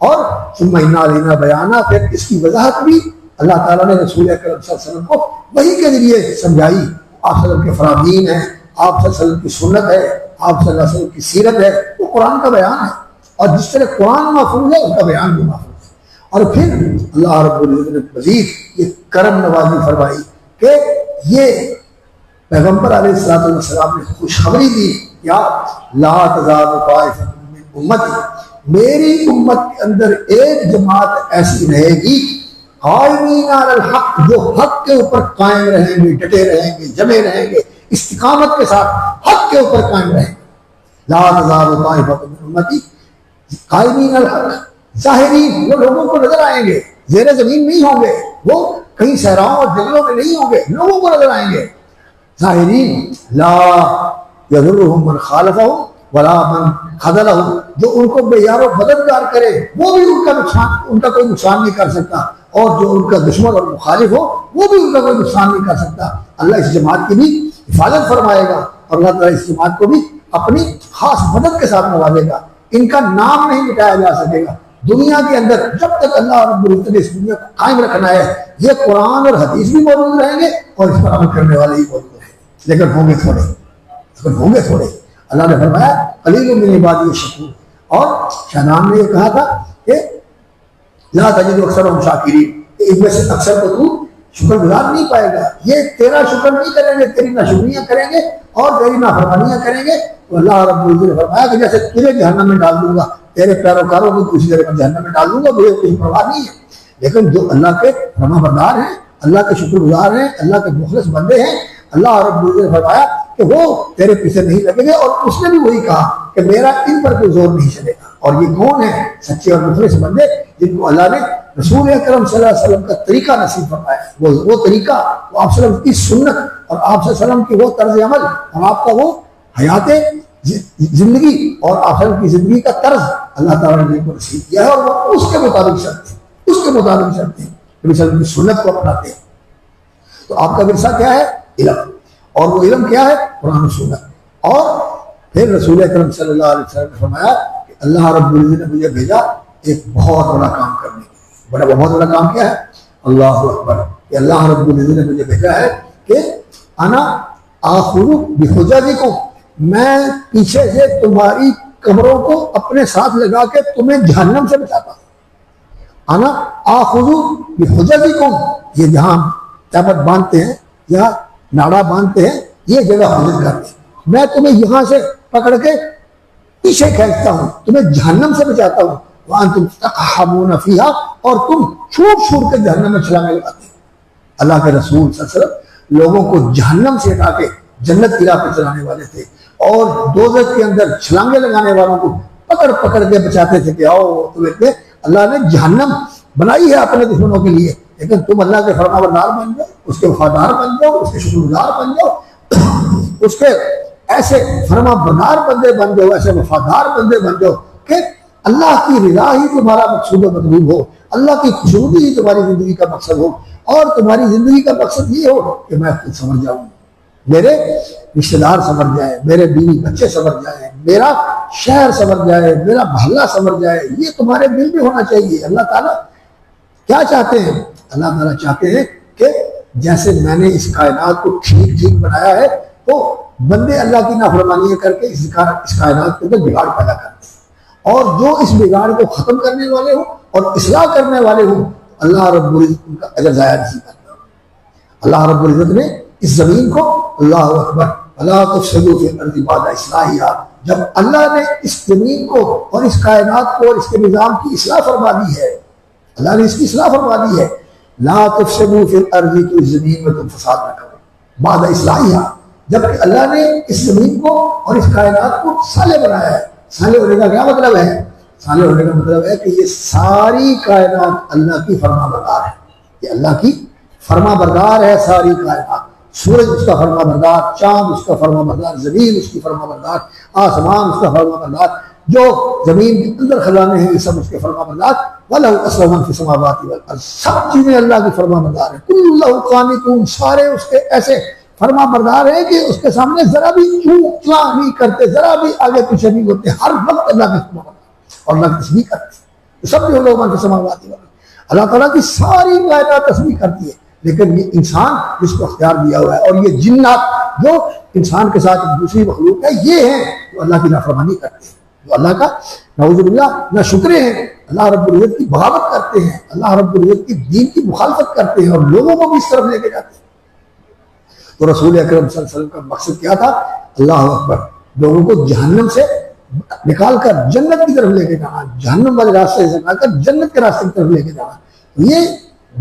اور ثم انا علینا بیانہ، پھر اس کی وضاحت بھی اللہ تعالیٰ نے رسول اکرم صلی اللہ علیہ وسلم کو وحی کے ذریعے سمجھائی۔ آپ صلی اللہ علیہ وسلم کے فرامین ہیں، آپ صلی اللہ علیہ وسلم کی سنت ہے، آپ صلی اللہ علیہ وسلم کی سیرت ہے، وہ قرآن کا بیان ہے، اور جس طرح قرآن محفوظ ہے اس کا بیان بھی محفوظ ہے۔ اور پھر اللہ رب العزت نے مزید یہ کرم نوازی فرمائی کہ یہ پیغمبر علیہ السلام نے خوشخبری دی، یا لا تزال طائفۃ من امتی، میری امت کے اندر ایک جماعت ایسی رہے گی قائمین علی الحق، جو حق کے اوپر قائم رہیں گے، ڈٹے رہیں گے، جمے رہیں گے، استقامت کے ساتھ حق کے اوپر قائم رہیں گے۔ لا تزال طائفۃ من امتی قائمین علی الحق، ظاہرین، وہ لوگوں کو نظر آئیں گے، زیر زمین نہیں ہوں گے، وہ کہیں صحراؤں اور جنگلوں میں نہیں ہوں گے، لوگوں کو نظر آئیں گے۔ ظاہرین لا یضرهم من خالفهم ولا من خذلهم، جو ان کو بے یار و مددگار کرے وہ بھی ان کا کوئی نقصان نہیں کر سکتا، اور جو ان کا دشمن اور مخالف ہو وہ بھی ان کا کوئی نقصان نہیں کر سکتا۔ اللہ اس جماعت کی بھی حفاظت فرمائے گا، اور اللہ تعالیٰ اس جماعت کو بھی اپنی خاص مدد کے ساتھ نوازے گا۔ ان کا نام نہیں مٹایا جا سکے گا دنیا کے اندر، جب تک اللہ رب العزت نے اس دنیا کو قائم رکھنا ہے۔ یہ قرآن اور حدیث بھی موجود رہیں گے اور اس پر عمل کرنے والے ہی موجود رہیں گے، لیکن ہوں گے تھوڑے۔ اللہ نے فرمایا قلیل من عبادی الشکور، اور شاہنام نے یہ کہا تھا کہ لا تجد اکثرهم شاکرین، ان میں سے اکثر کو تو شکر گزار نہیں پائے گا، یہ تیرا شکر نہیں کریں گے، تیری ناشکریاں کریں گے اور تیری نافرمانیاں کریں گے۔ تو اللہ رب العزت نے فرمایا کہ جیسے تجھے جہنم میں ڈال دوں گا، تیرے پیروکاروں کو کسی طرح جہنم میں ڈال دوں گا، مجھے کوئی پرواہ نہیں ہے۔ لیکن جو اللہ کے فرما بردار ہیں، اللہ کے شکر گزار ہیں، اللہ کے مخلص بندے ہیں، اللہ رب العزت نے فرمایا کہ وہ تیرے پیچھے نہیں لگیں گے، اور اس نے بھی وہی کہا کہ میرا ان پر کوئی زور نہیں چلے گا۔ اور یہ کون ہیں سچے اور مخلص بندے؟ جن کو اللہ نے رسول اکرم صلی اللہ علیہ وسلم کا طریقہ نصیب فرمایا ہے، وہ طریقہ، وہ آپ صلی اللہ علیہ وسلم کی سنت اور آپ صلی اللہ علیہ وسلم کی وہ طرز عمل اور آپ کا وہ حیات زندگی اور آپ صلی اللہ علیہ وسلم کی زندگی کا طرز اللہ تعالیٰ نے کو نصیب کیا ہے، اور وہ اس کے مطابق چلتے ہیں، اس کے مطابق چلتے ہیں، نبی صلی اللہ علیہ وسلم کی سنت کو اپناتے ہیں۔ تو آپ کا ورثہ کیا ہے؟ علم، اور وہ علم کیا ہے؟ قرآن و سنت۔ اور پھر رسول اکرم صلی اللہ علیہ وسلم نے فرمایا کہ اللہ رب العزت نے مجھے بھیجا ایک بہت بڑا کام کرنے کے لیے۔ بہت بڑا کام کیا ہے؟ اللہ اکبر، کہ اللہ رب العزت نے مجھے بھیجا ہے کہ انا آخذ بحجزکم، میں پیچھے سے تمہاری کمروں کو اپنے ساتھ لگا کے تمہیں جہنم سے بچاتا ہوں۔ انا آخذ بحجزکم، یہ جہاں تابت باندھتے ہیں یا ناڑا باندھتے ہیں، یہ جگہ حجت کرتے ہیں، میں تمہیں یہاں سے پکڑ کے پیچھے کھینچتا ہوں، تمہیں جہنم سے بچاتا ہوں۔ وانتم تقحمون فیہا، اور تم چھوٹ چھوٹ کے جہنم میں چھلانگیں لگاتے ہیں۔ اللہ کے رسول صلی اللہ علیہ وسلم لوگوں کو جہنم سے ہٹا کے جنت کی راہ پہ چلانے والے تھے، اور دوزخ کے اندر چھلانگیں لگانے والوں کو پکڑ پکڑ کے بچاتے تھے کہ آؤ تمہیں اللہ نے جہنم بنائی ہے اپنے دشمنوں کے لیے، لیکن تم اللہ کے فرما بردار بن جاؤ، اس کے وفادار بن جاؤ، اس کے شکر گزار بن جاؤ، اس کے ایسے فرما بردار بندے بن جاؤ، ایسے وفادار بندے بن جاؤ کہ اللہ کی رضا ہی تمہارا مقصود و مطلوب ہو، اللہ کی خوشنودی ہی تمہاری زندگی کا مقصد ہو، اور تمہاری زندگی کا مقصد یہ ہو کہ میں خود سمجھ جاؤں، میرے رشتے دار سمجھ جائیں، میرے بیوی بچے سمجھ جائیں، میرا شہر سمجھ جائے، میرا محلہ سمجھ جائے، یہ تمہارے دل میں ہونا چاہیے۔ اللہ تعالیٰ کیا چاہتے ہیں؟ اللہ تعالیٰ چاہتے ہیں کہ جیسے میں نے اس کائنات کو ٹھیک ٹھیک بنایا ہے، تو بندے اللہ کی نافرمانیاں کر کے اس کائنات کے اندر بگاڑ پیدا کرتے ہیں، اور جو اس بگاڑ کو ختم کرنے والے ہوں اور اصلاح کرنے والے ہوں، اللہ رب العزت ان کا اجر ضائع نہیں کرتا۔ اللہ رب العزت نے اس زمین کو، اللہ اکبر، اللہ تفسدوا فی الارض بعد اصلاحہا، جب اللہ نے اس زمین کو اور اس کائنات کو اور اس کے نظام کی اصلاح فرما دی ہے، اللہ نے اس کی اصلاح فرما دی ہے، لا تفسدوا فی الارض، تو اس زمین میں تم فساد نہ کرو، بعد اصلاحہا، جبکہ اللہ نے اس زمین کو اور اس کائنات کو صالح بنایا ہے۔ صالح ہونے کا کیا مطلب ہے؟ صالح ہونے کا مطلب ہے کہ یہ ساری کائنات اللہ کی فرما بردار ہے، یہ اللہ کی فرما بردار ہے ساری کائنات، سورج اس کا فرما بردار، چاند اس کا فرما بردار، زمین اس کی فرما بردار، آسمان اس کا فرما بردار، جو زمین کے اندر خزانے ہیں یہ سب اس کے فرما بردار، وَلَهُ أَسْلَمَ مَن فِي السَّمَاوَاتِ وَالْأَرْضِ، سب چیزیں اللہ کی فرما بردار ہیں، كُلُّ لَهُ قَانِتُونَ، سارے اس کے ایسے فرما بردار ہیں کہ اس کے سامنے ذرا بھی چونکنا نہیں کرتے، ذرا بھی آگے پیچھے نہیں ہوتے، ہر وقت اللہ کے فرما بردار اور اللہ کی تسبیح کرتے، سب لوگ من فی السماوات والارض، اللہ تعالیٰ کی ساری کائنات تسبیح کرتی ہے، لیکن یہ انسان جس کو اختیار دیا ہوا ہے، اور یہ جنات جو انسان کے ساتھ دوسری مخلوق ہے، یہ ہیں جو اللہ کی نافرمانی کرتے ہیں، جو اللہ کا نعوذ باللہ نہ شکرے ہیں، اللہ رب العزت کی بغاوت کرتے ہیں، اللہ رب العزت کی دین کی مخالفت کرتے ہیں اور لوگوں کو بھی اس طرف لے کے جاتے ہیں۔ تو رسول اکرم صلی اللہ علیہ وسلم کا مقصد کیا تھا؟ اللہ اکبر، لوگوں کو جہنم سے نکال کر جنت کی طرف لے کے جانا، جہنم والے راستے سے نکال کر جنت کے راستے کی طرف لے کے جانا، یہ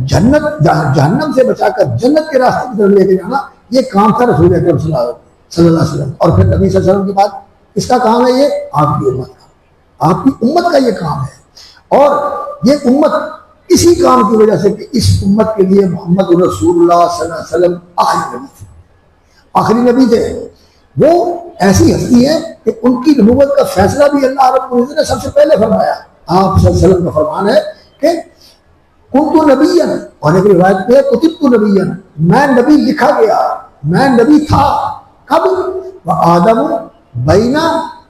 جہنم سے بچا کر جنت کے راستے کی طرف لے کے جانا، یہ کام تھا رسول اکرم صلی اللہ علیہ وسلم۔ اور پھر نبی صلی اللہ علیہ وسلم کے بعد اس کا کام ہے، یہ آپ کی امت کا، آپ کی امت کا یہ کام ہے، اور یہ امت اسی کام کی وجہ سے کہ اس امت کے لیے محمد رسول اللہ صلی اللہ علیہ وسلم آخری نبی تھے، آخری نبی تھے، وہ ایسی ہستی ہے کہ ان کی نبوت کا فیصلہ بھی اللہ رب العزت نے سب سے پہلے فرمایا۔ آپ صلی اللہ علیہ وسلم کا فرمان ہے کہ کنت نبیا، اور ایک روایت پہ کتبت نبیا، میں نبی لکھا گیا، میں نبی تھا، کب؟ وآدم بین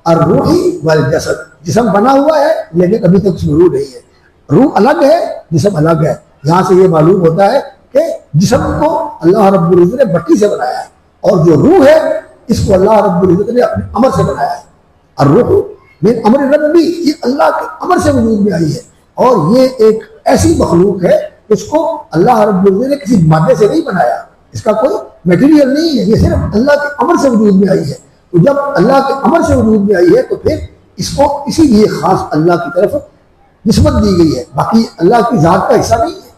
الروح والجسد، جسم بنا ہوا ہے لیکن ابھی تک اس میں روح نہیں ہے، روح الگ ہے جسم الگ ہے۔ یہاں سے یہ معلوم ہوتا ہے کہ جسم کو اللہ رب العزت نے مٹی سے بنایا ہے، اور جو روح ہے اس کو اللہ رب العزت نے اپنے امر سے بنایا ہے۔ الروح من امر ربی، یہ اللہ کے امر سے وجود میں آئی ہے، اور یہ ایک ایسی مخلوق ہے اس کو اللہ رب العزت نے کسی مادے سے نہیں بنایا، اس کا کوئی میٹیریل نہیں ہے، یہ صرف اللہ کے امر سے وجود میں آئی ہے۔ تو جب اللہ کے امر سے وجود میں آئی ہے تو پھر اس کو اسی لیے خاص اللہ کی طرف نسبت دی گئی ہے، باقی اللہ کی ذات کا حصہ نہیں ہے،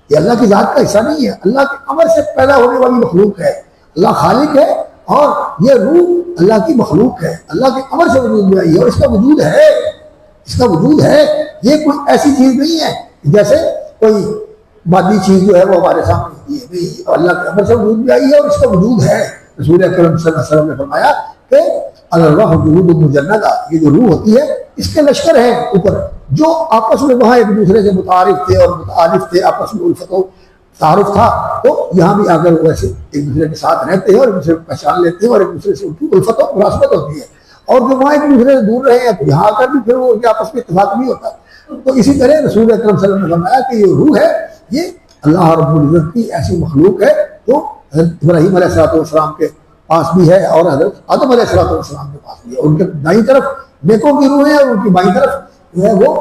یہ اللہ کی ذات کا حصہ نہیں ہے، اللہ کے امر سے پیدا ہونے والی مخلوق ہے، اللہ خالق ہے، اور یہ روح اللہ کی مخلوق ہے، اللہ کے امر سے وجود میں آئی ہے، اور اس کا وجود ہے، اس کا وجود ہے، یہ کوئی ایسی چیز نہیں ہے جیسے کوئی مادی چیز جو ہے وہ ہمارے سامنے ہوتی ہے، نہیں، اللہ کے امر سے وجود میں آئی ہے اور اس کا وجود ہے۔ رسول اکرم صلی اللہ علیہ وسلم نے فرمایا کہ الروح جنود مجندہ، یہ جو روح ہوتی ہے اس کے لشکر ہیں اوپر، جو آپس میں وہاں ایک دوسرے سے متعارف تھے اور متعارف تھے، آپس میں الفت و تعارف تھا، تو یہاں بھی آ کر ویسے ایک دوسرے کے ساتھ رہتے ہیں اور ایک دوسرے کو پہچان لیتے ہیں، اور ایک دوسرے سے ان کی الفت و مناسبت ہوتی ہے، اور جو وہاں ایک دوسرے سے دور رہے ہیں تو یہاں آ کر بھی پھر وہ آپس میں اتفاق نہیں ہوتا۔ تو اسی طرح رسول اکرم صلی اللہ علیہ وسلم نے فرمایا کہ یہ روح ہے، یہ اللہ رب العزت کی ایسی مخلوق ہے جو حضرت ابراہیم علیہ السلام کے پاس بھی ہے اور حضرت آدم علیہ السلام کے پاس بھی ہے، ان کے دائیں طرف نیکوں کی روح ہے اور ان کی بائیں طرف جو ہے وہ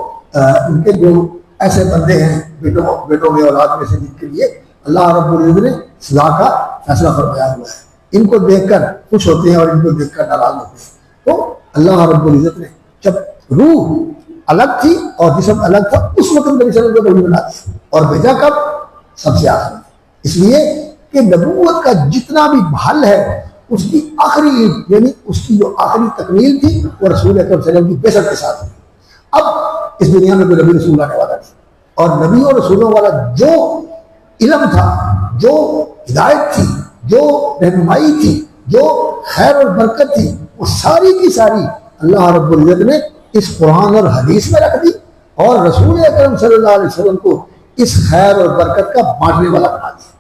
ان کے جو ایسے بندے ہیں بیٹوں میں اولاد میں سے جن کے لیے اللہ رب العزت نے سزا کا فیصلہ فرمایا ہوا ہے، ان کو دیکھ کر خوش ہوتے ہیں اور ان کو دیکھ کر ناراض ہوتے ہیں۔ تو اللہ رب العزت نے جب روح الگ تھی اور جسم الگ تھا اس وقت نبی صلی اللہ علیہ وسلم کو بنا دیا، اور بھیجا کب؟ سب سے آخر، اس لیے کہ نبوت کا جتنا بھی محل ہے اس کی آخری یعنی اس کی جو آخری تکمیل تھی وہ رسول اکرم صلی اللہ علیہ وسلم کی بعثت کے ساتھ ہوئی۔ اب اس دنیا میں کوئی نبی رسول آنے والا نہیں، اور نبی اور رسولوں والا جو علم تھا، جو ہدایت تھی، جو رہنمائی تھی، جو خیر اور برکت تھی، وہ ساری کی ساری اللہ رب العزت نے اس قرآن اور حدیث میں رکھ دی، اور رسول اکرم صلی اللہ علیہ وسلم کو اس خیر اور برکت کا بانٹنے والا بنا دیا۔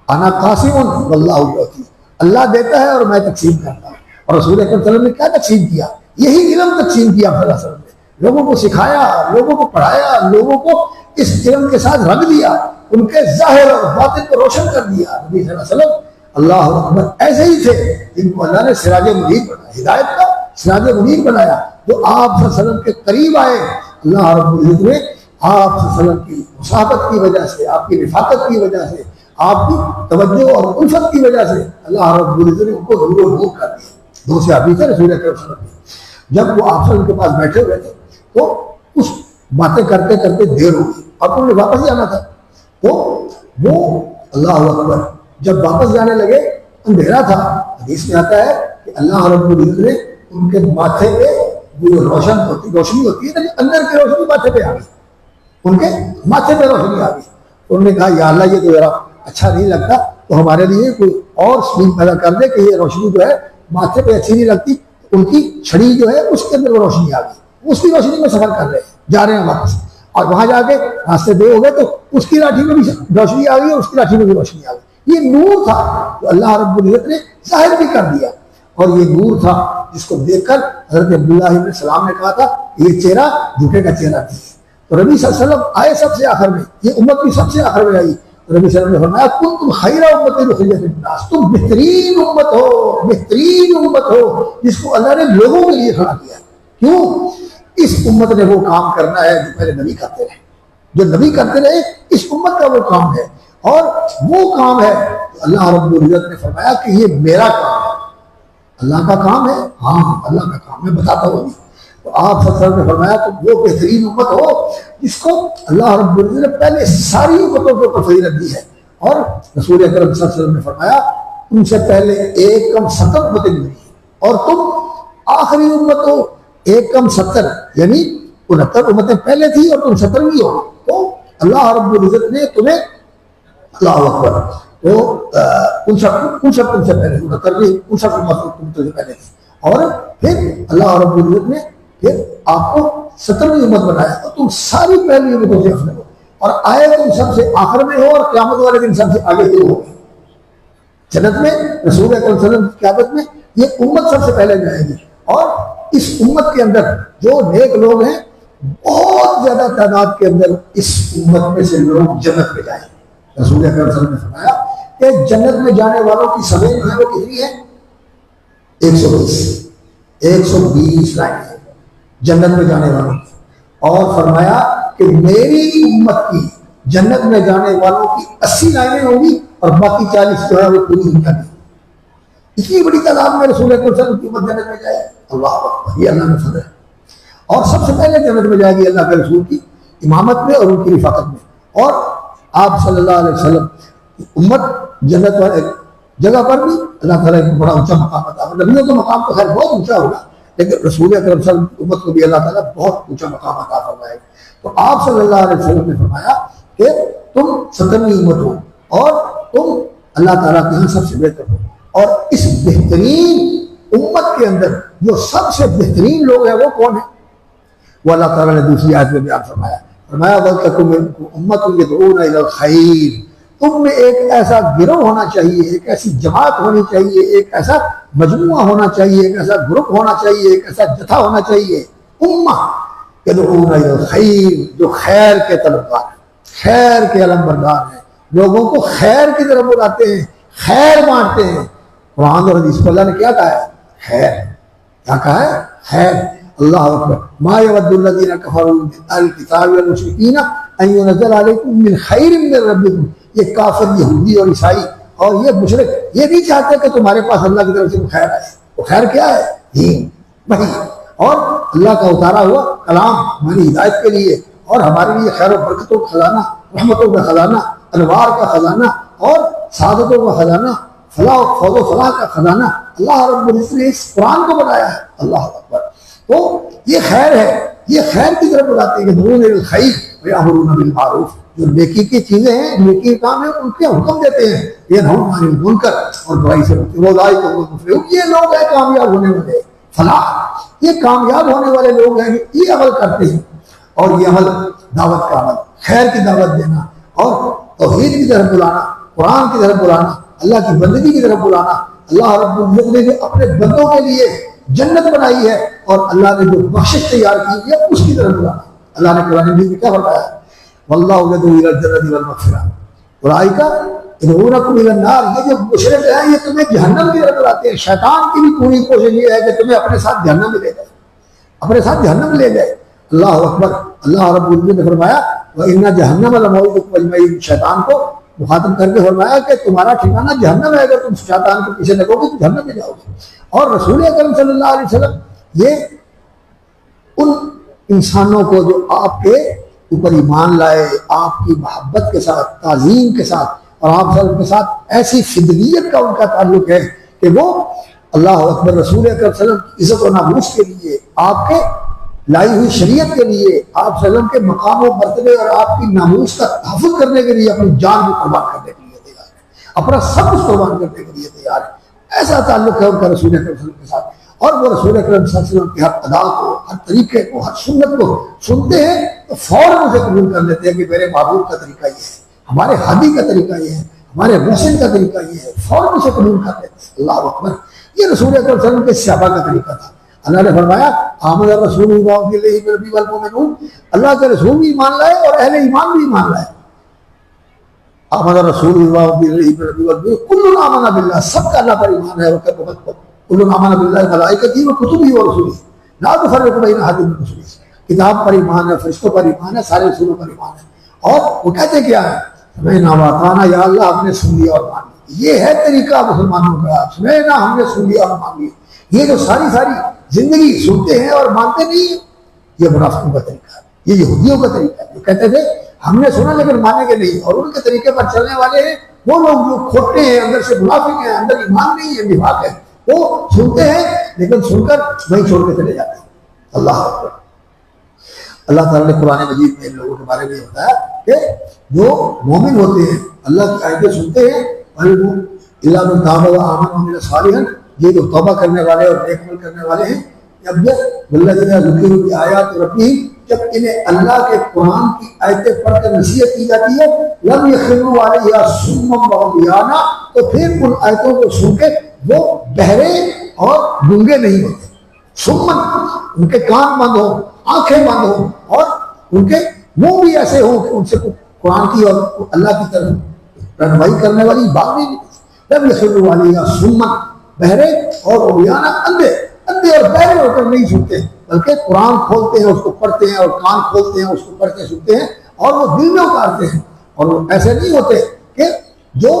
انا قاسم واللہ یعطی، اللہ دیتا ہے اور میں تقسیم کرتا ہوں، اور رسول اکرم صلی اللہ علیہ وسلم نے کیا تقسیم کیا؟ یہی علم تقسیم کیا صلی اللہ علیہ وسلم نے، لوگوں کو سکھایا، لوگوں کو پڑھایا، لوگوں کو اس علم کے ساتھ رنگ دیا، ان کے ظاہر اور باطن کو روشن کر دیا۔ نبی صلی اللہ علیہ وسلم اللہ اکبر ایسے ہی تھے جن کو اللہ نے سراج منیر بنایا، ہدایت کا سراج منیر بنایا، جو آپ صلی اللہ علیہ وسلم کے قریب آئے۔ اللہ رب العزت نے آپ صلی اللہ علیہ وسلم کی مصاحبت کی وجہ سے، آپ کی رفاقت کی وجہ سے، آپ کی توجہ اور الفت کی وجہ سے اللہ رب العزت نے ان کو نور و نور کر دیا۔ دو صحابی تھے رسول اکرم صلی اللہ علیہ وسلم، جب وہ آپ صلی اللہ علیہ وسلم کے پاس بیٹھے ہوئے تھے تو کچھ باتیں کرتے کرتے دیر ہو گئی، اب انہوں نے واپس جانا تھا، تو وہ اللہ اکبر جب واپس جانے لگے اندھیرا تھا۔ حدیث میں آتا ہے کہ اللہ رب العزت نے ان کے ماتھے پہ وہ جو روشنی ہوتی ہے نا، اندر کی روشنی ماتھے پہ آ گئی، ان کے ماتھے پہ روشنی آ گئی۔ انہوں نے کہا یا اللہ یہ تو ذرا اچھا نہیں لگتا، تو ہمارے لیے کوئی اور اسکیم پیدا کر دے کہ یہ روشنی جو ہے ماتھے پہ اچھی نہیں لگتی۔ ان کی چھڑی جو ہے اس کے اندر وہ روشنی آ گئی، اس کی روشنی میں سفر کر رہے ہیں، جا رہے ہیں واپس، اور وہاں جا کے راستے دے ہو گئے تو اس کی لاٹھی میں بھی روشنی آ گئی اور اس کی لاٹھی میں بھی روشنی آ گئی۔ یہ نور تھا جو اللہ رب العزت نے ظاہر بھی کر دیا، اور یہ نور تھا جس کو دیکھ کر حضرت عبداللہ ابن السلام نے کہا تھا یہ چہرہ جھوٹے کا چہرہ نہیں ہے۔ تو نبی صلی اللہ علیہ وسلم آئے سب سے آخر میں، یہ امت بھی سب سے آخر میں آئی۔ نبی صلی اللہ علیہ وسلم نے فرمایا کنتم خیر امت اخرجت للناس، تم بہترین امت ہو، بہترین امت ہو جس کو اللہ نے لوگوں کے لیے کھڑا کیا۔ کیوں؟ اس امت نے وہ کام کرنا ہے جو پہلے نبی کرتے رہے، جو نبی کرتے رہے، اس امت کا وہ کام ہے، اور وہ کام ہے اللہ رب العزت نے فرمایا کہ یہ میرا کام ہے۔ اللہ کا کام ہے، ہاں اللہ کا کام ہے، بتاتا ہوں ابھی۔ تو آپ صلی اللہ علیہ وسلم نے فرمایا تو وہ بہترین امت ہو جس کو اللہ رب العزت نے پہلے ساری امتوں کے اوپر فضیلت دی ہے، اور رسول اکرم صلی اللہ علیہ وسلم نے فرمایا ان سے پہلے ایک کم 70 امتیں گزری ہیں اور تم آخری امت ہو، ایک کم 70 یعنی 69 امتیں پہلے تھی اور تم 70ویں ہو۔ تو اللہ رب العزت نے تمہیں اللہ اکبر تو 59 تم سے پہلے 59 امت سے پہلے تھی، اور پھر اللہ رب العزت نے پھر آپ کو 70ویں امت بنایا، اور تم ساری پہلی امتوں سے افضل ہو، اور آئے تم سب سے آخر میں ہو اور قیامت والے دن سب سے آگے ہو۔ جنت میں رسول اکرم صلی اللہ علیہ وسلم کی قیادت میں یہ امت سب سے پہلے جائے گی، اور اس امت کے اندر جو نیک لوگ ہیں بہت زیادہ تعداد کے اندر اس امت میں سے لوگ جنت میں جائیں گے۔ رسول اکرم صلی اللہ علیہ وسلم نے فرمایا کہ جنت میں جانے والوں کی سبھی جو ہے وہ کتنی ہے؟ 120 لائنیں ہیں جنت میں جانے والوں کی، اور فرمایا کہ میری امت کی جنت میں جانے والوں کی 80 لائنیں ہوں گی اور باقی 40 جو ہے وہ پوری دنیا کی۔ اتنی بڑی تعداد میں رسول اکرم صلی اللہ علیہ وسلم کی امت جنت میں جائے، اللہ اکبر، یہ اللہ نے فضل ہے۔ اور سب سے پہلے جنت میں جائے گی اللہ کے رسول کی امامت میں اور ان کی رفاقت میں، اور آپ صلی اللہ علیہ وسلم کی امت جنت والے جگہ پر بھی اللہ تعالیٰ کو بڑا اونچا مقام عطا فرمائے۔ نبیوں کا مقام تو خیر بہت اونچا ہوگا، لیکن رسول اکرم صلی اللہ علیہ وسلم کی امت کو بھی اللہ تعالیٰ بہت اونچا مقام عطا فرمائے۔ تو آپ صلی اللہ علیہ وسلم نے فرمایا کہ تم 70ویں امت ہو اور تم اللہ تعالیٰ کے یہاں سب سے بہتر ہو، اور اس بہترین امت کے اندر جو سب سے بہترین لوگ ہیں وہ کون ہیں؟ وہ اللہ تعالیٰ نے دوسری آیت میں بیان فرمایا، وَلْتَكُن مِّنكُمْ أُمَّةٌ يَدْعُونَ إِلَى الْخَيْرِ، تم میں ایک ایسا گروہ ہونا چاہیے، ایک ایسی جماعت ہونی چاہیے، ایک ایسا مجموعہ ہونا چاہیے، ایک ایسا گروپ ہونا چاہیے، ایک ایسا جتھا ہونا چاہیے، امہ یدعون الی الخیر، جو خیر کے طلبگار ہیں، خیر کے علم بردار ہیں، لوگوں کو خیر کی طرف بلاتے ہیں، خیر بانٹتے ہیں۔ قرآن اور حدیث کو اللہ نے کیا کہا ہے؟ خیر۔ کیا کہا ہے؟ خیر۔ اللہ اکبر۔ ما یود الذین کفروا من اہل الکتاب والمشرکین ان ینزل علیکم من خیر من ربکم، یہ کافر یہودی اور عیسائی اور یہ مشرک یہ نہیں چاہتے کہ تمہارے پاس اللہ کی طرف سے خیر آئے۔ وہ خیر کیا ہے؟ دین، وحی، اور اللہ کا اتارا ہوا کلام ہماری ہدایت کے لیے، اور ہمارے لیے خیر و برکتوں کا خزانہ، رحمتوں کا خزانہ، انوار کا خزانہ، اور سعادتوں کا خزانہ، فلاح و فوز و فلاح کا خزانہ اللہ رب العزت نے اس قرآن کو بنایا ہے۔ اللہ اکبر۔ تو یہ خیر ہے، یہ خیر کی طرف بلاتے ہیں کہ دعون الی الخیر ویأمرون بالمعروف، جو نیکی کی چیزیں ہیں، نیکی کام ہیں، ان کے حکم دیتے ہیں، ینہون عن المنکر، اور برائی سے روکتے ہیں۔ اولئک هم المفلحون، یہ لوگ ہیں کامیاب ہونے والے، فلاح، یہ کامیاب ہونے والے لوگ ہیں، یہ عمل کرتے ہیں، اور یہ عمل دعوت کا عمل، خیر کی دعوت دینا اور توحید کی طرف بلانا، قرآن کی طرف بلانا، اللہ کی بندگی کی طرف بلانا۔ اللہ رب العزت نے جو اپنے بندوں کے لیے جنت بنائی ہے اور اللہ نے جو بخشش تیار کی ہے اس کی طرف بلانا۔ اللہ نے قرآن مجید میں کیا فرمایا؟ واللہ یدعو الی الجنۃ والمغفرہ، اولئک یدعونکم الی النار، یہ جو مشرک ہیں یہ تمہیں جہنم کی طرف بلاتے ہیں. شیطان کی بھی پوری کوشش یہ ہے کہ تمہیں اپنے ساتھ جہنم میں لے جائے، اپنے ساتھ جہنم لے جائے. اللہ اکبر. اللہ رب العزت نے فرمایا وَإِنَّ جَهَنَّمَ لَمَوْعِدُكُمْ أَجْمَعِينَ، شیطان کو مخاطب کر کے فرمایا کہ تمہارا ٹھکانہ جہنم ہے، اگر تم شیطان کے پیچھے لگو گے تو جہنم میں جاؤ گے. اور رسول اکرم صلی اللہ علیہ وسلم یہ ان انسانوں کو جو آپ کے اوپر ایمان لائے، آپ کی محبت کے ساتھ، تعظیم کے ساتھ اور آپ صلی اللہ علیہ وسلم کے ساتھ ایسی فدلیت کا ان کا تعلق ہے کہ وہ اللہ اکبر رسول اکرم صلی اللہ علیہ وسلم کی عزت و ناموس کے لیے، آپ کے لائی ہوئی شریعت کے لیے، آپ صلی اللہ علیہ وسلم کے مقام و مرتبے اور آپ کی ناموس کا تحفظ کرنے کے لیے اپنی جان کو قربان کرنے کے لیے تیار ہے، اپنا سب کچھ قربان کرنے کے لیے تیار ہے. ایسا تعلق ہے ان کا رسول اکرم صلی اللہ علیہ وسلم کے ساتھ. اور وہ رسول اکرم صلی اللہ علیہ وسلم کی ہر ادا کو، ہر طریقے کو، ہر سنت کو سنتے ہیں تو فوراً اسے قبول کر لیتے ہیں کہ میرے محبوب کا طریقہ یہ ہے، ہمارے ہادی کا طریقہ یہ ہے، ہمارے محسن کا طریقہ یہ ہے، فوراً اسے قبول کر لیتے ہیں. اللہ اکبر. یہ رسول اکرم صلی اللہ علیہ وسلم کے صحابہ کا طریقہ تھا. اللہ نے فرمایا آمن الرسول والمؤمنون، اللہ کے رسول بھی ایمان لائے اور اہل ایمان بھی ایمان لائے. آمن الرسول والمؤمنون کل آمن باللہ، سب کا اللہ پر ایمان ہے. کل آمن باللہ ملائکتہ وکتبہ ورسلہ لا نفرق بین احد من رسلہ، کتاب پر ایمان ہے، فرشتوں پر ایمان ہے، سارے رسولوں پر ایمان ہے. اور وہ کہتے کیا ہے؟ سمعنا واطعنا، یا اللہ ہم نے سن لیا اور مان لیا. یہ ہے طریقہ مسلمانوں کا، سمعنا ہم نے سن لیا اور مان لیا. یہ جو ساری زندگی سنتے ہیں اور مانتے نہیں ہیں، یہ منافقوں کا طریقہ ہے، یہ یہودیوں کا طریقہ ہے. جو کہتے تھے ہم نے سنا لیکن مانے گے نہیں، اور ان کے طریقے پر چلنے والے ہیں وہ لوگ جو کھوٹے ہیں، اندر سے منافق ہیں، اندر ایمان نہیں ہے، نفاق ہے. وہ سنتے ہیں لیکن سن کر وہیں چھوڑ کے چلے جاتے ہیں. اللہ اکبر. اللہ تعالیٰ نے قرآن مجید میں ان لوگوں کے بارے میں بتایا کہ جو مومن ہوتے ہیں اللہ کی آیتیں سنتے ہیں، اللہ من تاب وآمن وعمل صالحا، یہ جو توبہ کرنے والے اور نیک عمل کرنے والے ہیں، والذین ذکروا بآیات ربہم، جب انہیں اللہ کے قرآن کی آیتیں پڑھ کر نصیحت کی جاتی ہے، لم یخروا علیہا صما وعمیانا، تو پھر ان آیتوں کو سن کے وہ بہرے اور گونگے نہیں ہوتے. سمن، ان کے کان بند ہوں، آنکھیں بند ہوں، اور ان کے منہ بھی ایسے ہوں کہ ان سے قرآن کی اور اللہ کی طرف رہنمائی کرنے والی بات نہیں نکلتی. لم یخروا علیہا صما، بہرے اور عمیانا، اندھے اور بہرے ہو کر نہیں سنتے، بلکہ قرآن کھولتے ہیں، اس کو پڑھتے ہیں، اور کان کھولتے ہیں، اس کو پڑھتے سنتے ہیں، اور وہ دل میں اتارتے ہیں. اور وہ ایسے نہیں ہوتے کہ جو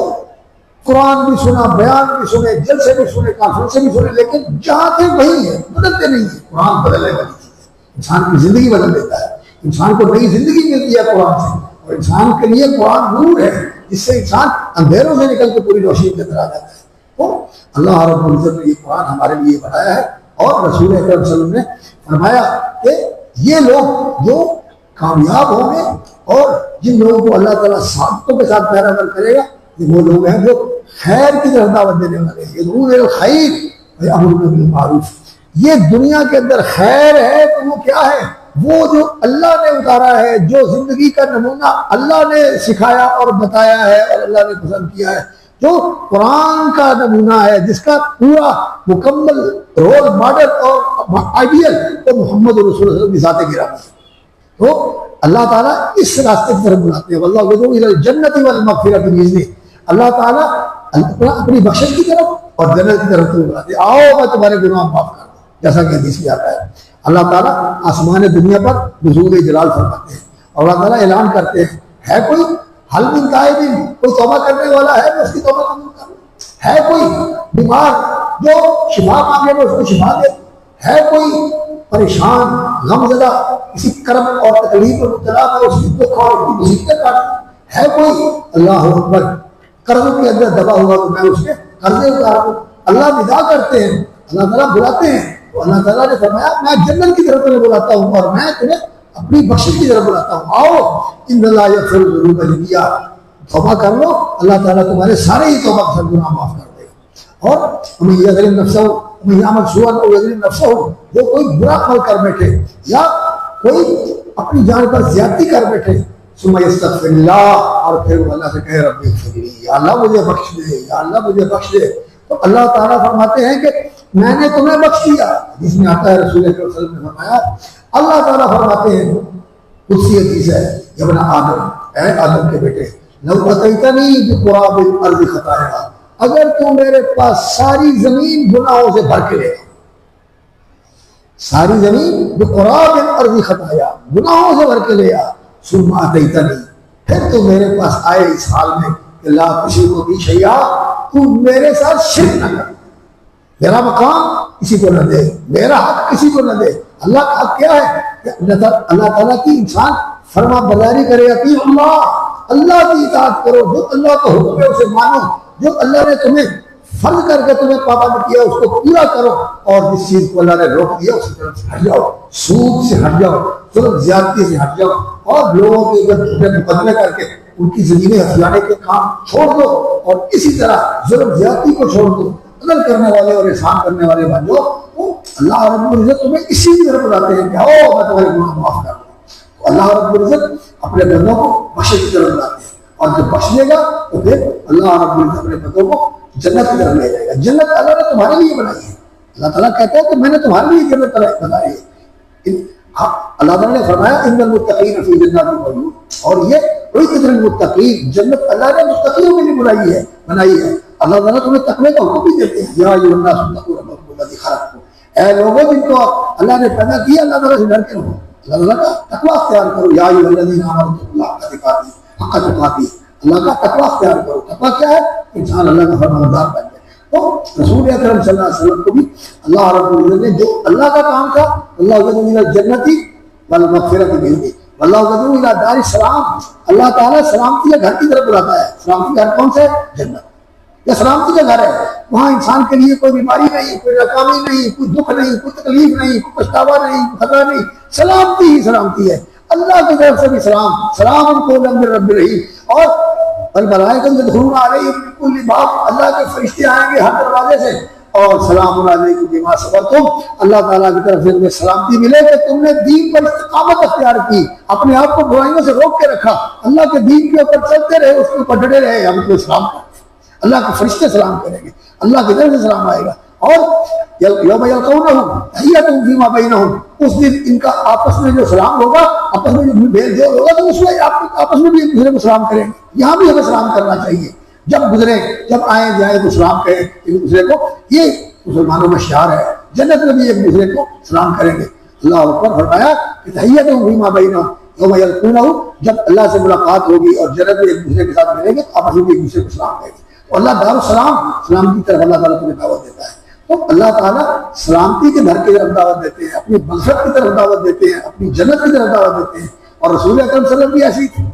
قرآن بھی سنا، بیان بھی سنے، دل سے بھی سنے، کانفرنس سے بھی سنے، لیکن جہاں تھے وہی ہے، بدلتے نہیں ہیں. قرآن بدلنے والی چیز ہے، انسان کی زندگی بدل دیتا ہے، انسان کو نئی زندگی ملتی ہے قرآن سے. اور انسان کے لیے قرآن نور ہے، جس سے انسان اندھیروں سے نکل کے پوری روشنی کے اندر آ جاتا ہے. تو اللہ رب العزت نے یہ قرآن ہمارے لیے بنایا ہے. اور رسول اکرم صلی اللہ علیہ وسلم نے فرمایا کہ یہ لوگ جو کامیاب ہوں گے اور جن لوگوں کو اللہ تعالیٰ سعادتوں کے ساتھ پیراگر کرے گا، یہ وہ لوگ ہیں جو خیر کی طرف دعوت دینے والے ہیں. یدعون الی الخیر ویأمرون بالمعروف. یہ دنیا کے اندر خیر ہے تو وہ کیا ہے؟ وہ جو اللہ نے اتارا ہے، جو زندگی کا نمونہ اللہ نے سکھایا اور بتایا ہے اور اللہ نے پسند کیا ہے، جو قرآن کا نمونہ ہے، جس کا پورا مکمل رول ماڈل اور آئیڈیل تو محمد رسول اللہ صلی اللہ علیہ وسلم کی ذات گرامی ہے. تو اللہ تعالیٰ اس راستے کی طرف بلاتے ہیں. واللہ یدعو الی الجنۃ والمغفرۃ بإذنہ، اللہ تعالیٰ اپنی بخشش کی طرف اور جنت کی طرف بلاتے ہیں. آؤ میں تمہارے گناہ معاف کر دوں، جیسا کہ حدیث میں آتا ہے. اللہ تعالیٰ آسمان دنیا پر نزول جلال فرماتے ہیں اور اللہ تعالیٰ اعلان کرتے ہیں ہے کوئی حل من تائب، کوئی توبہ کرنے والا ہے تو اس کی توبہ قبول کر لو. ہے کوئی بیمار جو شفا مانگے تو اس کو شفا دے. ہے کوئی پریشان غم زدہ کسی کرم اور تکلیف میں مبتلا ہے، اس کی دکھ اور اس کی مصیبتیں کاٹ. ہے کوئی اللہ اکبر قرضوں کے اندر دبا ہوا تو میں اس کے قرضے اتار دوں. اللہ ندا کرتے ہیں، اللہ تعالیٰ بلاتے ہیں. تو اللہ تعالیٰ نے فرمایا میں جنت کی طرف تمہیں بلاتا ہوں اور میں تمہیں اپنی بخشش کی طرف بلاتا ہوں. آؤ ان اللہ یغفر الذنوب جميعا، توبہ کر لو، اللہ تعالیٰ تمہارے سارے ہی توبہ کے گناہ معاف کر دے گا. اور ہمیں یظلم نفسہ، ہمیں عمل سوءا او یظلم نفسہ، جو کوئی برا عمل کر بیٹھے یا کوئی اپنی جان پر زیادتی کر بیٹھے، ثم یستغفر اللہ، اور پھر وہ اللہ سے کہے رب اغفر لی، یا اللہ مجھے بخش دے، یا اللہ مجھے بخش دے، تو اللہ تعالیٰ فرماتے ہیں کہ میں نے تمہیں بخش دیا. جس میں آتا ہے رسول اکرم صلی اللہ علیہ وسلم نے فرمایا، اللہ تعالیٰ فرماتے ہیں قدسی حدیث ہے، یا ابن آدم، اے آدم کے بیٹے، لو اتیتنی بقراب الارض خطایا، اگر تو میرے پاس ساری زمین گناہوں سے بھر کے لے آ، ساری زمین بقراب الارض خطایا، گناہوں سے بھر کے لے آ، ثم اتیتنی، پھر تو میرے پاس آئے اس حال میں کہ لا تشرک بی شیئا، تو میرے ساتھ شرک نہ کر، میرا مقام کسی کو نہ دے، میرا حق کسی کو نہ دے۔ اللہ کا حق کیا ہے کہ اللہ تعالیٰ کی انسان فرما برداری کرے، اطیع اللہ، اللہ کی اطاعت کرو، جو اللہ کا حکم ہے اسے مانو، جو اللہ نے تمہیں فرض کر کے تمہیں پابند کیا اس کو پورا کرو، اور جس چیز کو اللہ نے روک دیا اسی طرف سے ہٹ جاؤ، سود سے ہٹ جاؤ، ظلم زیادتی سے ہٹ جاؤ، اور لوگوں کے اوپر جھوٹے مقدمے کر کے ان کی زمینیں ہتھیانے کے کام چھوڑ دو، اور اسی طرح ظلم زیادتی کو چھوڑ دو، عدل کرنے والے اور احسان کرنے والے بن جاؤ۔ تو اللہ رب العزت تمہیں اسی کی طرف بلاتے ہیں کہ آؤ میں تمہارے گناہ معاف کر دوں۔ تو اللہ رب العزت اپنے بندوں کو بخشش کی طرف بلاتے ہیں، اور جب بخش لے گا تو پھر اللہ رب العزت اپنے بندوں کو جنت کی طرف لے جائے گا۔ جنت اللہ نے تمہارے لیے بنائی ہے، اللہ تعالیٰ کہتا ہے کہ میں نے تمہارے لیے جنت بنائی ہے۔ اللہ تعالیٰ نے فرمایا ان المتقین فی جنات وعیون، اور یہ کوئی قدر المتقین، جنت اللہ نے متقیوں کے لیے بنائی ہے۔ اللہ تعالیٰ تمہیں تقوی کا حکم بھی دیتے ہیں، یا ایھا الناس اتقوا ربکم الذی خلقکم، اے لوگوں جن کو اللہ نے پیدا کیا اللہ تعالیٰ سے ڈر کے رہو، اللہ تعالیٰ کا تقوی اختیار کرو، یا ایھا الذین آمنوا اتقوا اللہ حق تقاته، اللہ کا تقوی اختیار کرو۔ تقوی کیا ہے؟ انسان اللہ کا فرمانبردار بن جائے۔ تو رسول اکرم صلی اللہ علیہ وسلم کو بھی اللہ رب العزت نے جو اللہ کا کام تھا، اللہ یدعو الی الجنۃ والمغفرۃ بإذنہ واللہ یدعو الی دار السلام، اللہ تعالیٰ سلامتی کے گھر کی طرف بلاتا ہے۔ سلامتی کا گھر کون سا ہے؟ جنت، یہ سلامتی کا گھر ہے، وہاں انسان کے لیے کوئی بیماری نہیں، کوئی ناکامی نہیں، کوئی دکھ نہیں، کوئی تکلیف نہیں، کوئی پچھتاوا نہیں، کوئی خطرہ نہیں، سلامتی ہی سلامتی ہے۔ اللہ کی طرف سے بھی سلام، سلام قولا من رب الرحیم، اور الملائکۃ یدخلون علیہم من کل باب، اللہ کے فرشتے آئیں گے ہر دروازے سے، اور سلام علیکم بما صبرتم، اللہ تعالیٰ کی طرف سے تمہیں سلامتی ملے کہ تم نے دین پر استقامت اختیار کی، اپنے آپ کو برائیوں سے روک کے رکھا، اللہ کے دین کے اوپر چلتے رہے، اس کے اوپر ڈٹے رہے، ہم کو سلام کرتے ہیں، اللہ کے فرشتے سلام کریں گے، اللہ کی طرف سے سلام آئے گا۔ اور یوم یلقونہ تحیتہم فیما بینہم، اس دن ان کا آپس میں جو سلام ہوگا، آپس میں جو میل جول ہوگا، تو اس میں آپس میں بھی ایک دوسرے کو سلام کریں گے۔ یہاں بھی ہمیں سلام کرنا چاہیے، جب گزرے، جب آئیں جائیں تو سلام کریں ایک دوسرے کو، یہ مسلمانوں میں شعار ہے۔ جنت میں بھی ایک دوسرے کو سلام کریں گے۔ اللہ اکبر، فرمایا کہ تحیتہم فیما بینہم یوم یلقونہ، جب اللہ سے ملاقات ہوگی اور جنت میں ایک دوسرے کے ساتھ ملیں گے تو آپس میں بھی ایک دوسرے کو سلام کریں گے۔ تو اللہ دار السلام، سلام کی طرف اللہ تعالیٰ تمہیں دعوت دیتا ہے۔ تو اللہ تعالیٰ سلامتی کے گھر کی طرف دعوت دیتے ہیں، اپنی مغفرت کی طرف دعوت دیتے ہیں، اپنی جنت کی طرف دعوت دیتے ہیں۔ اور رسول اکرم صلی اللہ علیہ وسلم بھی ایسی تھی،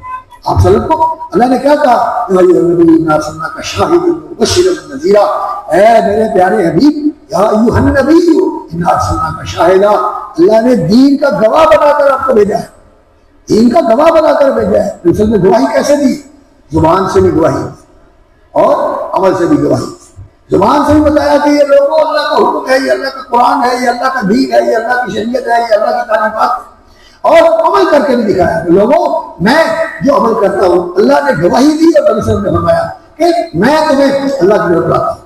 آپ صلی اللہ علیہ وسلم کو اللہ نے کیا کہا، یا ایھا النبی انا ارسلناک شاہدا ومبشرا ونذیرا، اے میرے پیارے حبیب، یا ایھا النبی انا ارسلناک شاہدا، اللہ نے دین کا گواہ بنا کر آپ کو بھیجا ہے، دین کا گواہ بنا کر بھیجا ہے۔ رسول نے گواہی کیسے دی؟ زبان سے بھی گواہی دی اور عمل سے بھی گواہی۔ زبان سے بھی بتایا کہ یہ لوگوں اللہ کا حکم ہے، یہ اللہ کا قرآن ہے، یہ اللہ کا دین ہے، یہ اللہ کی شریعت ہے، یہ اللہ کی تعلیمات ہے، اور عمل کر کے بھی دکھایا کہ لوگوں میں جو عمل کرتا ہوں، اللہ نے گواہی دی اور نبی صلی اللہ علیہ وسلم نے فرمایا کہ میں تمہیں اللہ کی طرف بلاتا ہوں،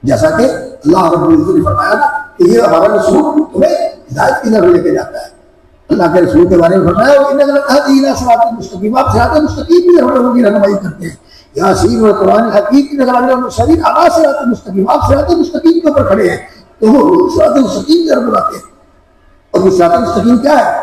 جیسا کہ اللہ رب العزت نے فرمایا تھا کہ یہ ہمارا رسول تمہیں ہدایت کی طرف لے کے جاتا ہے۔ اللہ کے رسول کے بارے میں فرمایا وَإِنَّكَ لَتَهْدِي إِلَىٰ صِرَاطٍ مُسْتَقِيمٍ، آپ صراط مستقیم کی طرف لوگوں کی رہنمائی کرتے ہیں۔ یاسین اور قرآن حکیم کی نظر المرسلین علی صراط مستقیم، آپ صراط مستقیم کے اوپر کھڑے ہیں، تو وہ صراط مستقیم کی طرف بلاتے ہیں۔ اور یہ صراط مستقیم کیا ہے؟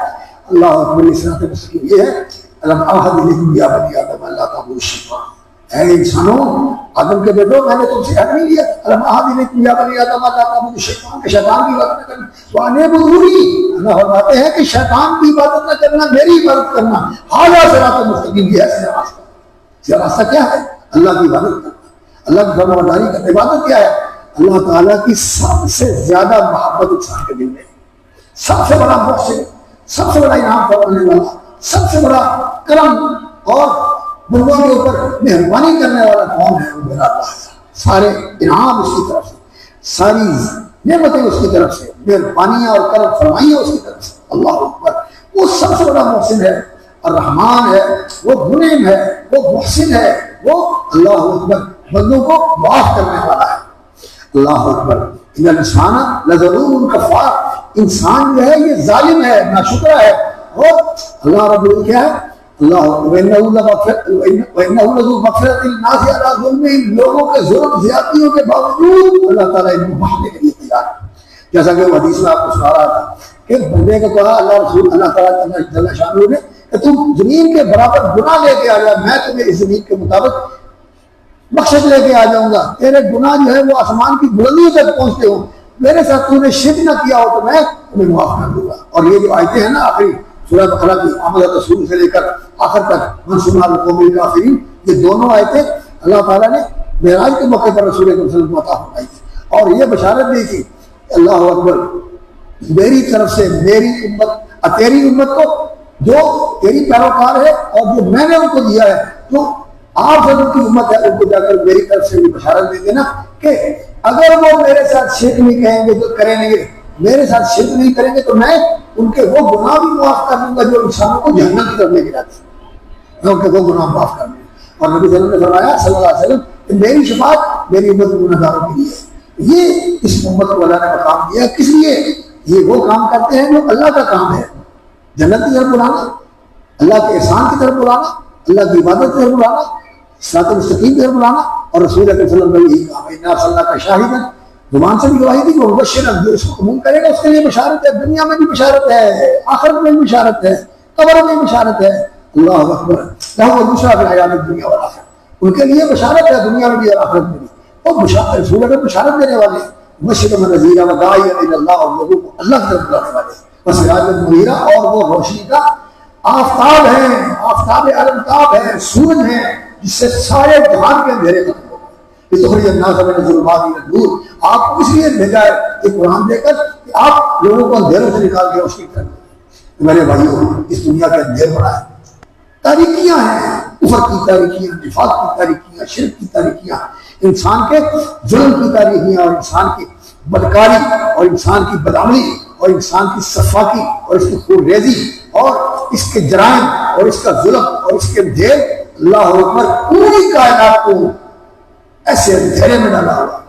اللہ اکبر، یہ صراط مستقیم یہ ہے الم اعہد الیکم یا بنی آدم الا تعبدوا الشیطان، اے انسانوں، آدم کے بیٹوں، میں نے تم سے عہد نہیں لیا، الم اعہد الیکم یا بنی آدم الا تعبدوا الشیطان، کہ شیطان کی عبادت نہ کرنا، وان اعبدونی، اللہ فرماتے ہیں کہ شیطان کی عبادت نہ کرنا، میری عبادت کرنا، ھذا صراط مستقیم، یہ ہے راستہ۔ یہ راستہ کیا ہے؟ اللہ کی عبادت کرنا، اللہ کی فرمانبرداری کرنا۔ عبادت کیا ہے؟ اللہ تعالیٰ کی سب سے زیادہ محبت انسان کے دل میں، سب سے بڑا محسن، سب سے بڑا انعام فرمانے والا، سب سے بڑا کرم اور بندوں کے اوپر مہربانی کرنے والا کون ہے؟ وہ میرا اللہ ہے۔ سارے انعام اس کی طرف سے، ساری نعمتیں اس کی طرف سے، مہربانیاں اور کرم فرمائیاں اس کی طرف سے۔ اللہ اکبر، وہ سب سے بڑا محسن ہے، الرحمان ہے، وہ منعم ہے، وہ محسن ہے، وہ اللہ اکبر بندوں کو معاف کرنے والا ہے۔ اللہ اکبر، ان الانسان لظلوم کفار، انسان جو ہے یہ ظالم ہے، ناشکرا ہے، اور اللہ رب العزت کیا ہے؟ لوگوں کے ظلم زیادتیوں کے باوجود اللہ تعالیٰ ان کو بخشنے کے لیے تیار ہے. جیسا کہ وہ حدیث میں آپ کو سنا رہا تھا کہ بندے کو کہا اللہ تعالیٰ جل شانہ نے کہ تم زمین کے برابر گناہ لے کے آ جا، میں تمہیں اس زمین کے مطابق بخشش لے کے آ جاؤں گا. تیرے گناہ جو ہے وہ آسمان کی بلندیوں تک پہنچتے ہو، میرے ساتھ تو نے شرک نہ کیا ہو تو میں تمہیں معاف کر دوں گا. اور یہ جو آیتیں ہیں نا آخری سورہ بقرہ کی آمد رسول سے لے کر آخر تک منصورہ القوم الکافرین، یہ دونوں آیتیں اللہ تعالیٰ نے معراج کے موقع پر رسول اکرم صلی اللہ علیہ وسلم کو عطا فرمائی تھی اور یہ بشارت دی تھی اللہ اکبر میری طرف سے میری امت تیری امت کو جو تیری پیروکار ہے اور جو میں نے ان کو دیا ہے جو آپ سب کی امت ہے ان کو جا کر میری طرف سے بھی بشارت دے دینا کہ اگر وہ میرے ساتھ شرک نہیں کہیں گے تو کریں گے، میرے ساتھ شرک نہیں کریں گے تو میں ان کے وہ گناہ بھی معاف کر دوں گا جو انسانوں کو جہنم کی طرف لے کے جاتے ہیں، میں ان کے وہ گناہ معاف کر دوں گا. اور نبی صلی اللہ علیہ وسلم نے فرمایا صلی اللہ علیہ وسلم کہ میری شفاعت میری امت کے گنہگاروں کے لیے ہے. یہ اس امت کو اللہ نے مقام دیا کس لیے؟ یہ وہ کام کرتے ہیں جو اللہ کا کام ہے، جنت کی طرف بلانا، اللہ کے احسان کی طرف بلانا، اللہ کی عبادت کی طرف بلانا، صراط مستقیم کی طرف بلانا. اور رسول اللہ صلی اللہ علیہ وسلم نے یہی کہا اِنَّا أَرْسَلْنَاكَ شَاهِدًا، زبان سے بھی گواہی دی کہ مبشراً، جو اس کو قبول کرے گا اس کے لیے بشارت ہے، دنیا میں بھی بشارت ہے، آخرت میں بھی بشارت ہے، قبر میں بھی بشارت ہے. اللہ اکبر، لَهُ الْبُشْرَىٰ فِي الْحَيَاةِ الدُّنْيَا وَالْآخِرَةِ، ان کے لیے بشارت ہے دنیا میں بھی اور آخرت میں بھی. وہ رسول اللہ بشارت دینے والے مبشراً ونذیراً وداعیاً الی اللہ، اور لوگوں کو اللہ کی طرف بلانے والے، وسراجاً منیراً، اور وہ روشنی کا آفتاب ہے، آفتاب علمتاب ہے، سورج ہے جس سے سارے جہان کے اندھیرے ختم ہو گئے. لِتُخْرِجَ النَّاسَ مِنَ الظُّلُمَاتِ إِلَى النُّورِ، آپ کو اس لیے بھیجا ہے یہ قرآن دے کر کہ آپ لوگوں کو اندھیروں سے نکال کے روشنی کر دیں. میرے بھائیوں، اس دنیا کے اندھیر بڑا ہے، تاریکیاں ہیں، کفر کی تاریکیاں، نفاق کی تاریکیاں، شرک کی تاریکیاں، انسان کے ظلم کی تاریکیاں اور انسان کی بدکاری اور انسان کی بدعملی اور انسان کی صفاقی اور اس کی خون ریزی اور اس کے جرائم اور اس کا ظلم اور اس کے اندھیر. اللہ اکبر، پوری کائنات کو ایسے اندھیرے میں ڈالا ہوا.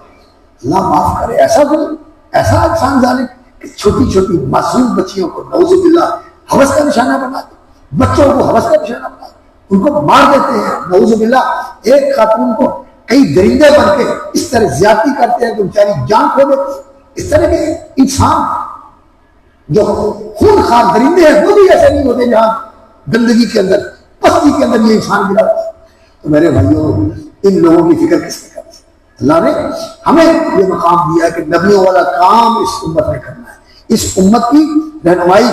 اللہ معاف کرے ایسا ظلم، ایسا انسان ظالم کہ چھوٹی چھوٹی معصوم بچیوں کو نعوذ باللہ ہوس کا نشانہ بنا دے، بچوں کو ہوس کا نشانہ بنا دے، ان کو مار دیتے ہیں نعوذ باللہ. ایک خاتون کو کئی درندے بن کے اس طرح زیادتی کرتے ہیں کہ بیچاری جان کھو دیتی ہے. اس طرح کے انسان جو خون خار درندے ہیں وہ بھی ایسے نہیں ہوتے جہاں گندگی کے اندر پستی کے اندر یہ انسان گرا ہوتا ہے. تو میرے بھائیوں، ان لوگوں کی فکر کس نے کرنی؟ اللہ نے ہمیں یہ مقام دیا ہے کہ نبیوں والا کام اس امت میں کرنا ہے. اس امت کی رہنمائی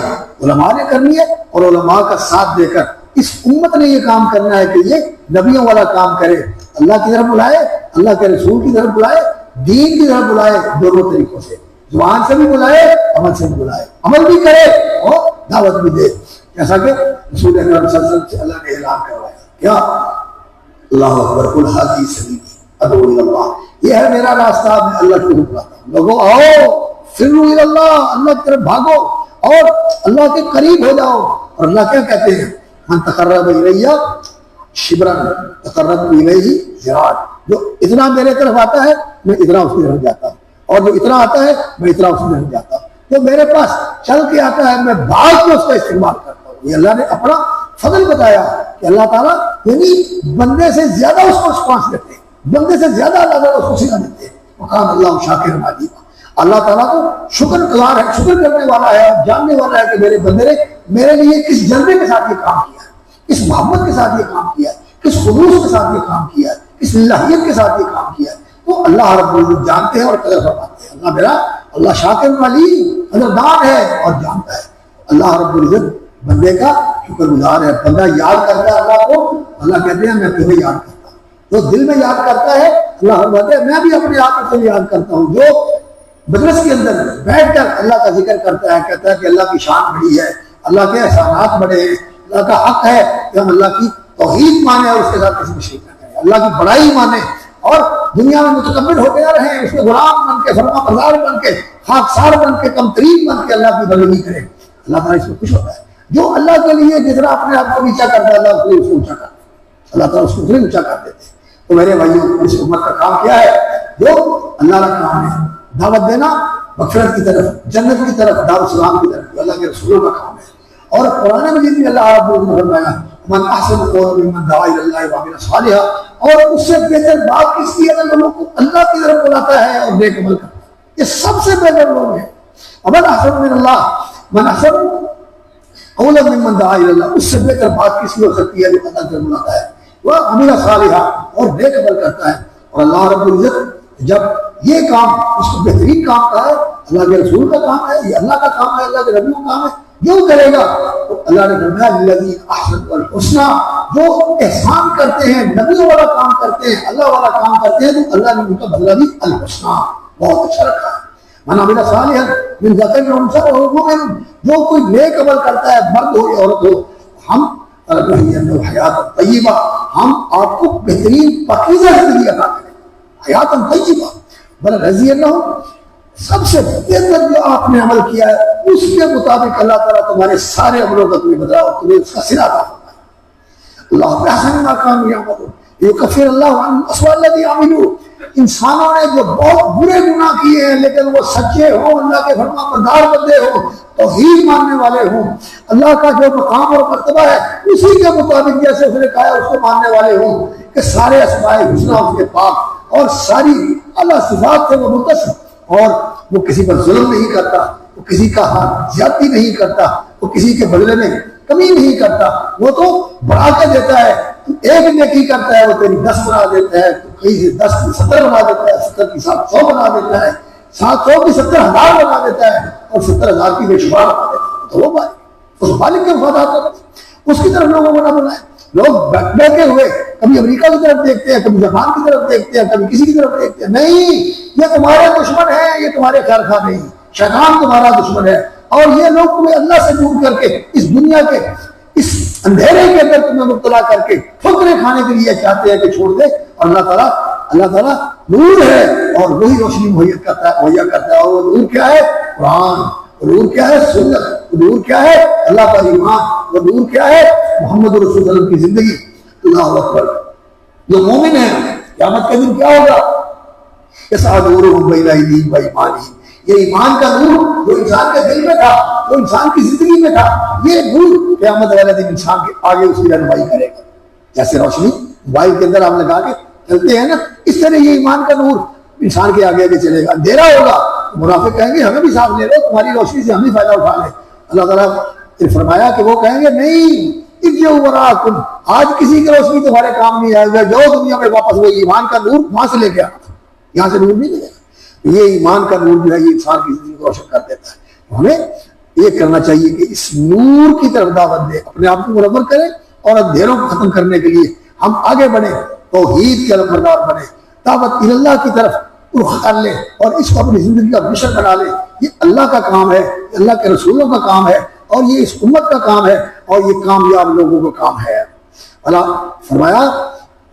علماء نے کرنی ہے اور علماء کا ساتھ دے کر اس امت نے یہ کام کرنا ہے کہ یہ نبیوں والا کام کرے، اللہ کی طرف بلائے، اللہ کے رسول کی طرف بلائے، دین کی طرف بلائے، دونوں طریقوں سے، زبان سے بھی بلائے، عمل سے بھی بلائے، عمل بھی کرے اور دعوت بھی دے. جیسا کہ رسول اکرم صلی اللہ علیہ وسلم سے اللہ نے اعلان کروایا کیا؟ اللہ اکبر، قل ھذہ سبیلی ادعو الی اللہ، یہ ہے میرا راستہ، میں اللہ کی طرف بلاتا ہوں. لوگوں آؤ، فروا الی اللہ، اللہ کی طرف بھاگو اور اللہ کے قریب ہو جاؤ. اور اللہ کیا کہتے ہیں؟ من تقرب الی شبرا تقربت الیہ ذراعا، جو اتنا میرے طرف آتا ہے میں اتنا اس کی طرف جاتا ہوں، اور جو اتنا آتا ہے میں اتنا اس کی طرف جاتا ہوں. جو میرے پاس چل کے آتا ہے میں بھاگ کے اس کا استعمال کرتا ہوں. یہ اللہ نے اپنا فضل بتایا کہ اللہ تعالیٰ یعنی بندے سے زیادہ اس کو رسپانس دیتے ہیں، بندے سے زیادہ اللہ تعالیٰ اس کو سکھا دیتے ہیں. وقال اللہ شاکر علیما، اللہ تعالیٰ کو شکر گزار ہے، شکر کرنے والا ہے، جاننے والا ہے کہ میرے بندے نے میرے لیے کس جذبے کے ساتھ یہ کام کیا ہے، کس محبت کے ساتھ یہ کام کیا ہے، کس خلوص کے ساتھ یہ کام کیا ہے، کس لہیت کے ساتھ یہ کام کیا ہے. تو اللہ رب العزت جانتے ہیں اور قدر فرماتے ہیں. اللہ میرا اللہ شاکر علیم، قدردان ہے اور جانتا ہے. اللہ رب العزت بندے کا شکر گزار ہے. بندہ یاد کرتا ہے اللہ کو، اللہ کہتے ہیں میں تمہیں یاد کرتا ہوں. جو دل میں یاد کرتا ہے اللہ فرماتے ہیں میں بھی اپنے آپ کو یاد کرتا ہوں. جو مجلس کے اندر بیٹھ کر اللہ کا ذکر کرتا ہے، کہتا ہے کہ اللہ کی شان بڑی ہے، اللہ کے احسانات بڑے ہیں، اللہ کا حق ہے کہ ہم اللہ کی توحید مانیں اور اس کے ساتھ کسی بھی شرک نہ کریں، اللہ کی بڑائی مانیں اور دنیا میں متکبر ہوتے نہ رہیں، اس کے غلام بن کے، فرما بردار بن کے، خاکسار بن کے، کم ترین بن کے اللہ کی بندگی کریں. اللہ تعالیٰ اس میں خوش ہوتا ہے. جو اللہ کے لیے جتنا اپنے آپ کو نیچا کرتا ہے اللہ اس کو اونچا کرتا ہے، اللہ تعالیٰ اس کو اونچا کر دیتے ہیں. تو میرے بھائیوں، اس امت کا کام کیا ہے؟ جو اللہ کا کام ہے دعوت دینا مغفرت کی طرف، جنت کی طرف، دار السلام کی طرف، اللہ کے رسولوں کا کام ہے. اور قرآن مجید میں اللہ رب العزت نے فرمایا من احسن قولا ممن دعا الی اللہ وعمل صالحا، اور اس سے بہتر بات کس کی اگر لوگوں کو اللہ کی طرف بلاتا ہے اور نیک عمل کرتا ہے، یہ سب سے بہتر لوگ ہیں۔ ومن احسن من اللہ من احسن قولا ممن دعا الی اللہ، اس سے بہتر بات کس کی ہو سکتی ہے جو اللہ کی طرف بلاتا ہے، وعمل صالحا، اور نیک عمل کرتا ہے۔ اور اللہ رب العزت جب یہ کام اس کو بہترین کام کا ہے، اللہ کے رسول کا کام ہے، یہ اللہ کا کام ہے، اللہ کے نبی کا کام ہے، جو کرے گا تو اللہ نے فرمایا للذین احسنوا الحسنی، جو احسان کرتے ہیں، نبیوں والا کام کرتے ہیں، اللہ والا کام کرتے ہیں، تو اللہ نے ان کا بدلہ بھی الحسنی، بہت اچھا رکھا ہے۔ من عمل صالحا من ذکر او انثی وهو مؤمن، جو کوئی نیک عمل کرتا ہے، مرد ہو یا عورت ہو، ہم فلنحیینہ حیاۃ طیبہ، ہم آپ کو بہترین پاکیزہ زندگی عطا کریں، حیات طیبہ، بل رضی اللہ، سب سے بہتر جو آپ نے عمل کیا ہے اس کے مطابق اللہ تعالیٰ تمہارے سارے عملوں کا تمہیں بدلا اور تمہیں اس کا صلہ عطا فرمائے۔ اللہ احسن ما کانوا یعملون یکفر اللہ عنہم اسوأ الذی عملوا، انسانوں نے جو بہت برے گناہ کیے ہیں لیکن وہ سچے ہوں، اللہ کے فرما بردار بندے ہوں، توحید ماننے والے ہوں، اللہ کا جو مقام اور مرتبہ ہے اسی کے مطابق جیسے اس نے کہا ہے اس کو ماننے والے ہوں، کہ سارے اسماء حسنی اس کے پاک اور ساری اللہ صفات سے وہ متصف، اور وہ کسی پر ظلم نہیں کرتا، وہ کسی کا حق زیادتی نہیں کرتا، وہ کسی کے بدلے میں کمی نہیں کرتا، وہ تو بڑھا کے دیتا ہے، تو ایک نیکی کرتا ہے وہ تیری 10 بنا دیتا ہے، تو کہیں سے 10 کی 70 بنا دیتا ہے، 70 کی 700 بنا دیتا ہے، 700 کی 70,000 بنا دیتا ہے، اور 70,000 کی بے شمار بنا دیتا ہے۔ تو وہ مالک، اس مالک کے وفادار طرف اس کی طرف لوگوں کو نہ بلائیں۔ لوگ بیٹھے ہوئے کبھی امریکہ کی طرف دیکھتے ہیں، کبھی جاپان کی طرف دیکھتے ہیں، کبھی کسی کی طرف دیکھتے ہیں، نہیں، یہ تمہارے دشمن ہیں، یہ تمہارے خیر خواہ نہیں، شیطان تمہارا دشمن ہے، اور یہ لوگ تمہیں اللہ سے دور کر کے اس دنیا کے اس اندھیرے کے اندر تمہیں مبتلا کر کے ٹھوکریں کھانے کے لیے چاہتے ہیں کہ چھوڑ دے، اور اللہ تعالیٰ نور ہے اور وہی روشنی مہیا کرتا ہے، اور وہ نور کیا ہے؟ قرآن، نور کیا ہے؟ سنت، نور کیا ہے؟ اللہ کا ایمان، وہ نور کیا ہے؟ محمد رسول اللہ صلی اللہ علیہ وسلم کی زندگی۔ اللہ اکبر۔ جو مومن ہے قیامت کے دن کیا ہوگا؟ یسعد نورہم بین ایدیہم وایمانہم، یہ ایمان کا نور جو انسان کے دل میں تھا، جو انسان کی زندگی میں تھا، یہ نور قیامت والے دن انسان کے آگے اس کی رہنمائی کرے گا۔ جیسے روشنی موبائل کے اندر ہم لگا کے چلتے ہیں نا، اس طرح یہ ایمان کا نور انسان کے آگے چلے گا۔ اندھیرا ہوگا، منافق کہیں گے ہمیں بھی ساتھ لے لو، تمہاری روشنی سے ہم بھی فائدہ اٹھا لیں۔ اللہ تعالیٰ نے فرمایا کہ وہ کہیں گے نہیں، ارجعوا وراءکم، آج کسی کی روشنی تمہارے کام نہیں آئے گا، جو دنیا میں واپس وہ ایمان کا نور وہاں سے لے کے آنا تھا، یہاں سے نور نہیں لے گا۔ یہ ایمان کا نور جو ہے یہ انسان کی زندگی کو روشن کر دیتا ہے۔ ہمیں یہ کرنا چاہیے کہ اس نور کی طرف دعوت دیں، اپنے آپ کو منور کریں، اور اندھیروں کو ختم کرنے کے لیے ہم آگے بڑھیں، توحید کے علمبردار بنیں، دعوت اللہ کی طرف رخ کر لیں، اور اس کو اپنی زندگی کا مشن بنا لیں۔ یہ اللہ کا کام ہے، یہ اللہ کے رسولوں کا کام ہے، اور یہ اس امت کا کام ہے، اور یہ کامیاب لوگوں کا کام ہے۔ اللہ فرمایا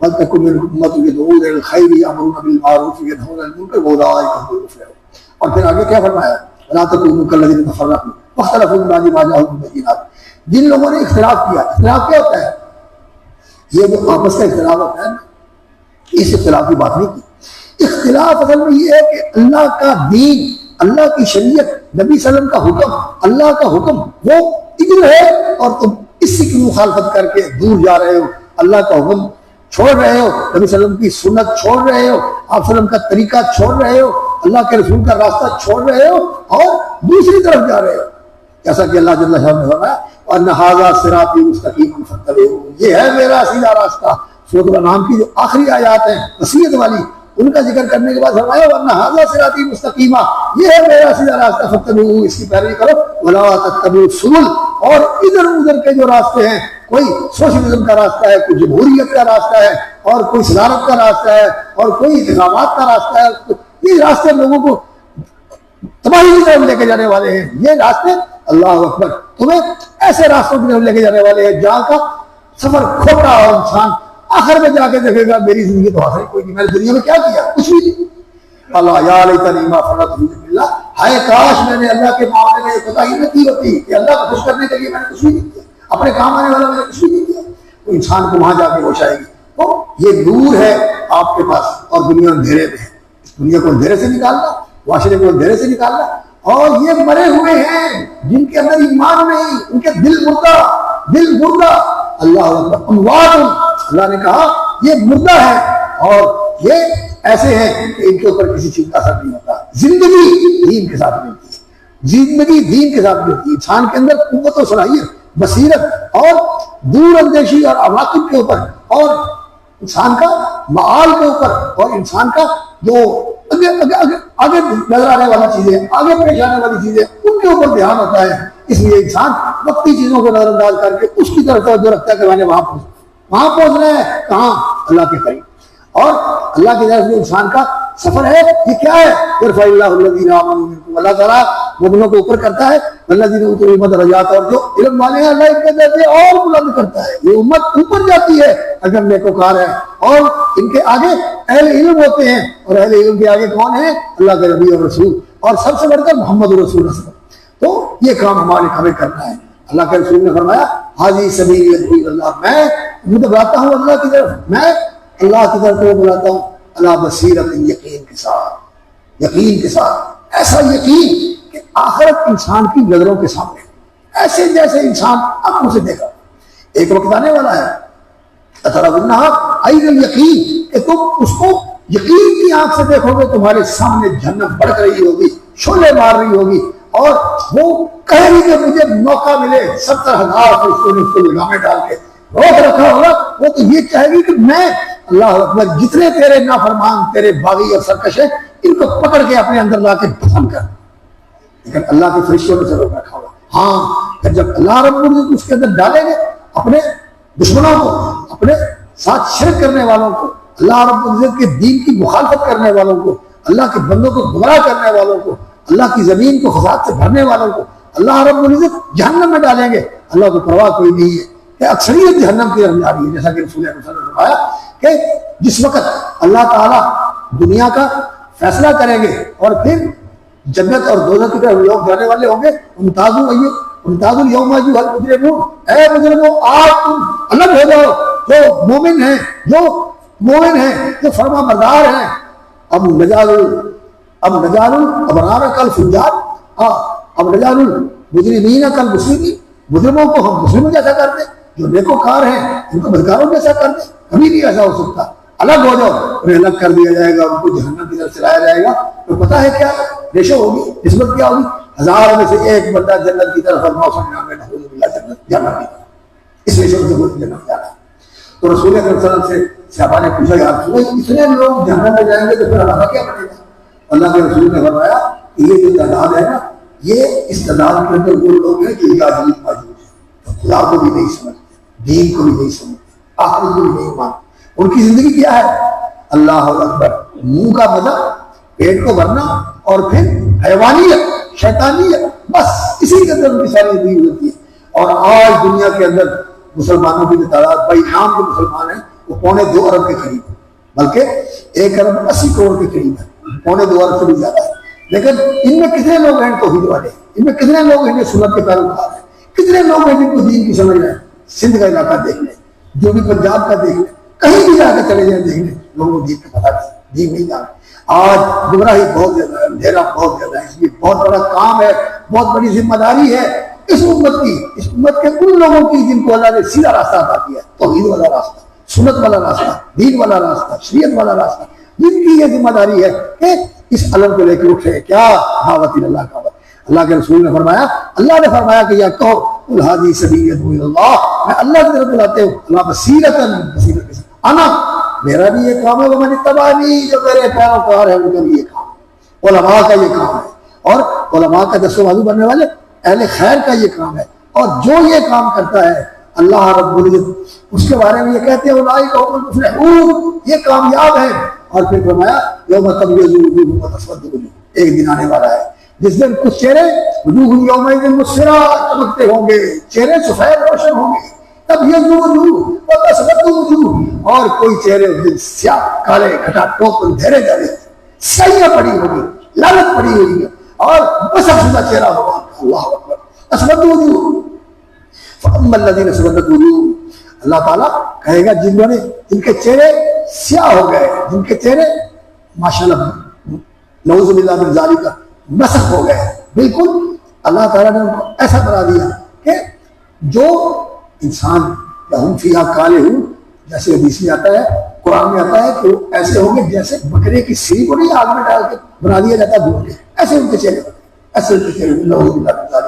وَلْتَكُن مِّنْكُمْ أُمَّةٌ يَدْعُونَ إِلَى الْخَيْرِ وَيَأْمُرُونَ بِالْمَعْرُوفِ وَيَنْهَوْنَ عَنِ الْمُنكَرِ وَأُولَٰئِكَ هُمُ الْمُفْلِحُونَ۔ اور پھر آگے کیا فرمایا؟ وَلَا تَكُونُوا كَالَّذِينَ تَفَرَّقُوا وَاخْتَلَفُوا مِن بَعْدِ مَا جَاءَهُمُ الْبَيِّنَاتُ، جن لوگوں نے اختلاف کیا۔ اختلاف کیا ہوتا ہے؟ یہ جو آپس کا اختلاف ہوتا ہے نا، اس اختلاف کی بات نہیں کی۔ اختلاف اصل میں یہ ہے کہ اللہ کا دین، اللہ کی شریعت، نبی صلی اللہ علیہ وسلم کا حکم، اللہ کا حکم وہ ادھر ہے، اور تم اسی کی مخالفت کر کے دور جا رہے ہو، اللہ کا حکم چھوڑ رہے ہو، نبی صلی اللہ علیہ وسلم کی سنت چھوڑ رہے ہو، آپ صلی اللہ علیہ وسلم کا طریقہ چھوڑ رہے ہو، اللہ کے رسول کا راستہ چھوڑ رہے ہو، اور دوسری طرف جا رہے ہو۔ جیسا کہ اللہ جل شانہ نے فرمایا وَأَنَّ هَٰذَا صِرَاطِي مُسْتَقِيمًا فَاتَّبِعُوهُ، یہ ہے میرا سیدھا راستہ۔ سورۃ الانعام کی جو آخری آیات ہیں وصیت والی، ان کا ذکر کرنے کے بعد فرمایا وَأَنَّ هَٰذَا صِرَاطِي مُسْتَقِيمًا، یہ ہے میرا سیدھا راستہ، فَاتَّبِعُوهُ، اس کی پیروی کرو، وَلَا تَتَّبِعُوا السُّبُلَ، اور ادھر ادھر کے جو راستے ہیں، کوئی سوشلزم کا راستہ ہے، کوئی جمہوریت کا راستہ ہے، اور کوئی صدارت کا راستہ ہے، اور کوئی انتخابات کا راستہ ہے، یہ راستے لوگوں کو تباہی کی طرف لے کے جانے والے ہیں۔ یہ راستے اللہ اکبر تمہیں ایسے راستوں کی طرف لے کے جانے والے ہیں جہاں کا سفر کھوٹا، اور انسان آخر میں جا کے دیکھے گا میری زندگی تو حاصل کوئی نہیں، میں نے دنیا میں کیا کیا؟ کچھ بھی نہیں۔ اللہ یا لیتنی ما فرطت فی ذکر اللہ، ہائے کاش میں نے اللہ کے معاملے میں یہ کوتاہی نہ کی ہوتی کہ اللہ کو خوش کرنے کے لیے میں نے کچھ بھی نہیں کیا، اپنے کام آنے والا میں نے کچھ بھی نہیں کیا۔ تو انسان کو وہاں جا کے ہوش آئے گی۔ تو یہ نور ہے آپ کے پاس، اور دنیا اندھیرے میں ہے۔ اس دنیا کو اندھیرے سے نکالنا، معاشرے کو اندھیرے سے نکالنا، اور یہ مرے ہوئے ہیں جن کے اندر ایمان نہیں، ان کے دل مردہ، اللہ اکبر اموات، اللہ نے کہا یہ مردہ ہے اور یہ ایسے ہیں کہ ان کے اوپر کسی چیز کا اثر نہیں ہوتا. زندگی دین کے ساتھ ملتی ہے، زندگی دین کے ساتھ ملتی ہے. انسان کے اندر قوت و صلاحیت، بصیرت اور دور اندیشی اور عواقب کے اوپر اور انسان کا معال کے اوپر اور انسان کا جو آگے نظر آنے والی چیزیں، آگے پیش آنے والی چیزیں، ان کے اوپر دھیان ہوتا ہے. اس لیے انسان وقتی چیزوں کو نظر انداز کر کے اس کی طرف توجہ رکھتا ہے کہ میں نے وہاں پہنچنا ہے. کہاں؟ اللہ کے قریب. اور اللہ کی طرف سے انسان کا سفر ہے. یہ کیا ہے؟ یرفع اللہ الذین آمنوا منکم، اللہ تعالیٰ مومنوں کو اوپر کرتا ہے، والذین اوتوا العلم درجات، اور جو علم والے ہیں اللہ ان کے درجے اور بلند کرتا ہے. یہ امت اوپر جاتی ہے اگر نیکوکار ہے. اور ان کے آگے اہل علم ہوتے ہیں، اور اہل علم کے آگے کون ہیں؟ اللہ کے نبی اور رسول، اور سب سے بڑھ کر محمد رسول اللہ. تو یہ کام ہمیں کرنا ہے. اللہ کے رسول نے فرمایا حاضی سبیل ادعو اللہ، میں بلاتا ہوں اللہ کی طرف، میں اللہ کی طرف بلاتا ہوں اللہ بصیرت، یقین کے ساتھ، یقین کے ساتھ، ایسا یقین کہ آخرت انسان کی نظروں کے سامنے، ایسے جیسے انسان آنکھوں سے دیکھا. ایک وقت آنے والا ہے عین الیقین کہ تم اس کو یقین کی آنکھ سے دیکھو گے، تمہارے سامنے جہنم بڑک رہی ہوگی، شعلے مار رہی ہوگی، اور وہ کہے گی کہ مجھے موقع ملے 70,000 فرشتوں نے اس کو لگامے ڈال کے روک رکھا ہوگا. وہ تو یہ کہے گی کہ میں اللہ اکبر جتنے تیرے نافرمان، تیرے باغی اور سرکش ہیں، ان کو پکڑ کے اپنے اندر لا کے دفن کر. لیکن اللہ کے فرشتوں نے سے روک رکھا ہوگا. ہاں پھر جب اللہ رب العزت اس کے اندر ڈالیں گے اپنے دشمنوں کو، اپنے ساتھ شرک کرنے والوں کو، اللہ رب العزت کے دین کی مخالفت کرنے والوں کو، اللہ کے بندوں کو گمراہ کرنے والوں کو، اللہ کی زمین کو فساد سے بھرنے والوں کو اللہ رب العزت جہنم میں ڈالیں گے. اللہ کو پرواہ کوئی نہیں ہے کہ اکثریت جہنم کی طرف جا رہی ہے. جیسا کہ رسول اللہ صلی اللہ علیہ وسلم نے فرمایا کہ جس وقت اللہ تعالیٰ دنیا کا فیصلہ کریں گے اور پھر جنت اور دوزخ کی طرف لوگ جانے والے ہوں گے، امتازوا اليوم ایھا المجرمون، اے مجرموں آج تم الگ ہو جاؤ، جو مومن ہیں، جو فرما بردار ہیں. اب نجعل الابرار کالفجار، اب نجعل المجرمین کالمسلمین، مجرموں کو ہم مسلموں جیسا کر دیں، جو نیکوکار ہیں ان کو بدکاروں جیسا کر دیں. کبھی نہیں ایسا ہو سکتا. الگ ہو جاؤ، انہیں الگ کر دیا جائے گا، ان کو جہنم کی طرف چلایا جائے گا. تو پتہ ہے کیا ریشو ہوگی، نسبت کیا ہوگی؟ 1000 میں سے ایک بندہ جنت کی طرف اور 999 نعوذ باللہ جنت جانا کی طرف. اس ریشو سے کوئی جنت جانا. تو رسول اللہ صلی اللہ علیہ وسلم سے صحابہ نے پوچھا یا رسول اللہ اتنے لوگ جہنم میں جائیں گے تو پھر ہمارا کیا بنے گا؟ اللہ کے رسول نے فرمایا کہ یہ جو تعداد ہے نا، یہ اس تعداد کے اندر وہ لوگ ہیں جو یادین موجود ہیں، تو خدا کو بھی نہیں سمجھتے، دین کو بھی نہیں سمجھتے، آخرت کو بھی نہیں مانتے. ان کی زندگی کیا ہے؟ اللہ اکبر، منہ کا مزہ، پیٹ کو بھرنا، اور پھر حیوانیت، شیطانیت، بس اسی کے اندر ان کی ساری زندگی ہوتی ہے. اور آج دنیا کے اندر مسلمانوں کی تعداد بھائی نام جو مسلمان ہیں وہ 2.25 ارب کے قریب ہے، بلکہ 1 ارب 80 کروڑ کے قریب ہے، 2.25 ارب سے بھی زیادہ ہے. لیکن ان میں کتنے لوگ ہیں توحید والے؟ ان میں کتنے لوگ ہیں جو سنت کے پیروکار ہیں؟ کتنے لوگ ہیں جن کو دین کی سمجھ رہے ہیں؟ سندھ کا علاقہ دیکھ لیں، جو بھی پنجاب کا دیکھ لیں، کہیں بھی جا کے چلے جائیں دیکھ لیں، لوگوں کو دین کا پتہ نہیں، دین نہیں جانتے. آج گمراہی بہت زیادہ ہے، اندھیرا بہت زیادہ ہے. اس لیے بہت بڑا کام ہے، بہت بڑی ذمہ داری ہے اس امت کے ان لوگوں کی جن کو اللہ نے سیدھا راستہ عطا کیا، توحید والا راستہ، سنت والا راستہ، دین والا راستہ، شریعت والا راستہ. جن کی یہ ذمہ داری ہے کہ اس علم کو لے کے اٹھے. کیا دعوت اللہ کا؟ اللہ کے رسول نے فرمایا، اللہ نے فرمایا کہ یا کہو قل ھذہ سبیلی ادعو الی اللہ، میں اللہ کی طرف بلاتے ہوں، اللہ بصیرت کے ساتھ. انا، میرا بھی یہ کام ہے، ومن اتبعنی، جو میرے پیروکار ہیں ان کا بھی یہ کام ہے. علماء کا یہ کام ہے، اور علماء کا دست و بازو بننے والے اہل خیر کا یہ کام ہے. اور جو یہ کام کرتا ہے اللہ رب العزت اس کے بارے میں یہ کہتے ہیں اولئک هم المفلحون، یہ کامیاب ہے. اور پھر فرمایا یوم تبیض وجوہ وتسود وجوہ، ایک دن آنے والا ہے جس دن کچھ چہرے وجوہ یومئذ مسفرہ چمکتے ہوں گے، چہرے سفید روشن ہوں گے، تبیض وجوہ وتسود وجوہ، اور کوئی چہرے سیاہ کالے کھٹا ٹوپ اندھیرے جا رہے، سیاہ پڑی ہوگی، لعنت پڑی ہوئی ہے، اور بسر شدہ چہرہ ہوگا. اللہ اکبر. اسود وجوہ فاما الذین اسودت وجوہ، اللہ تعالیٰ کہے گا جن کے چہرے سیاہ ہو گئے، جن کے چہرے ماشاءاللہ نعوذ باللہ من ذالک مسخ ہو گئے، بالکل اللہ تعالیٰ نے ان کو ایسا بنا دیا کہ جو انسان لہم فیہا کالہون، جیسے حدیث میں آتا ہے، قرآن میں آتا ہے کہ وہ ایسے ہوں گے جیسے بکرے کی سری کو نہیں آگ میں ڈال کے بنا دیا جاتا ہے دھو کے، ایسے ان کے چہرے ہوتے ہیں، ایسے ان کے چہرے ہوتے ہیں۔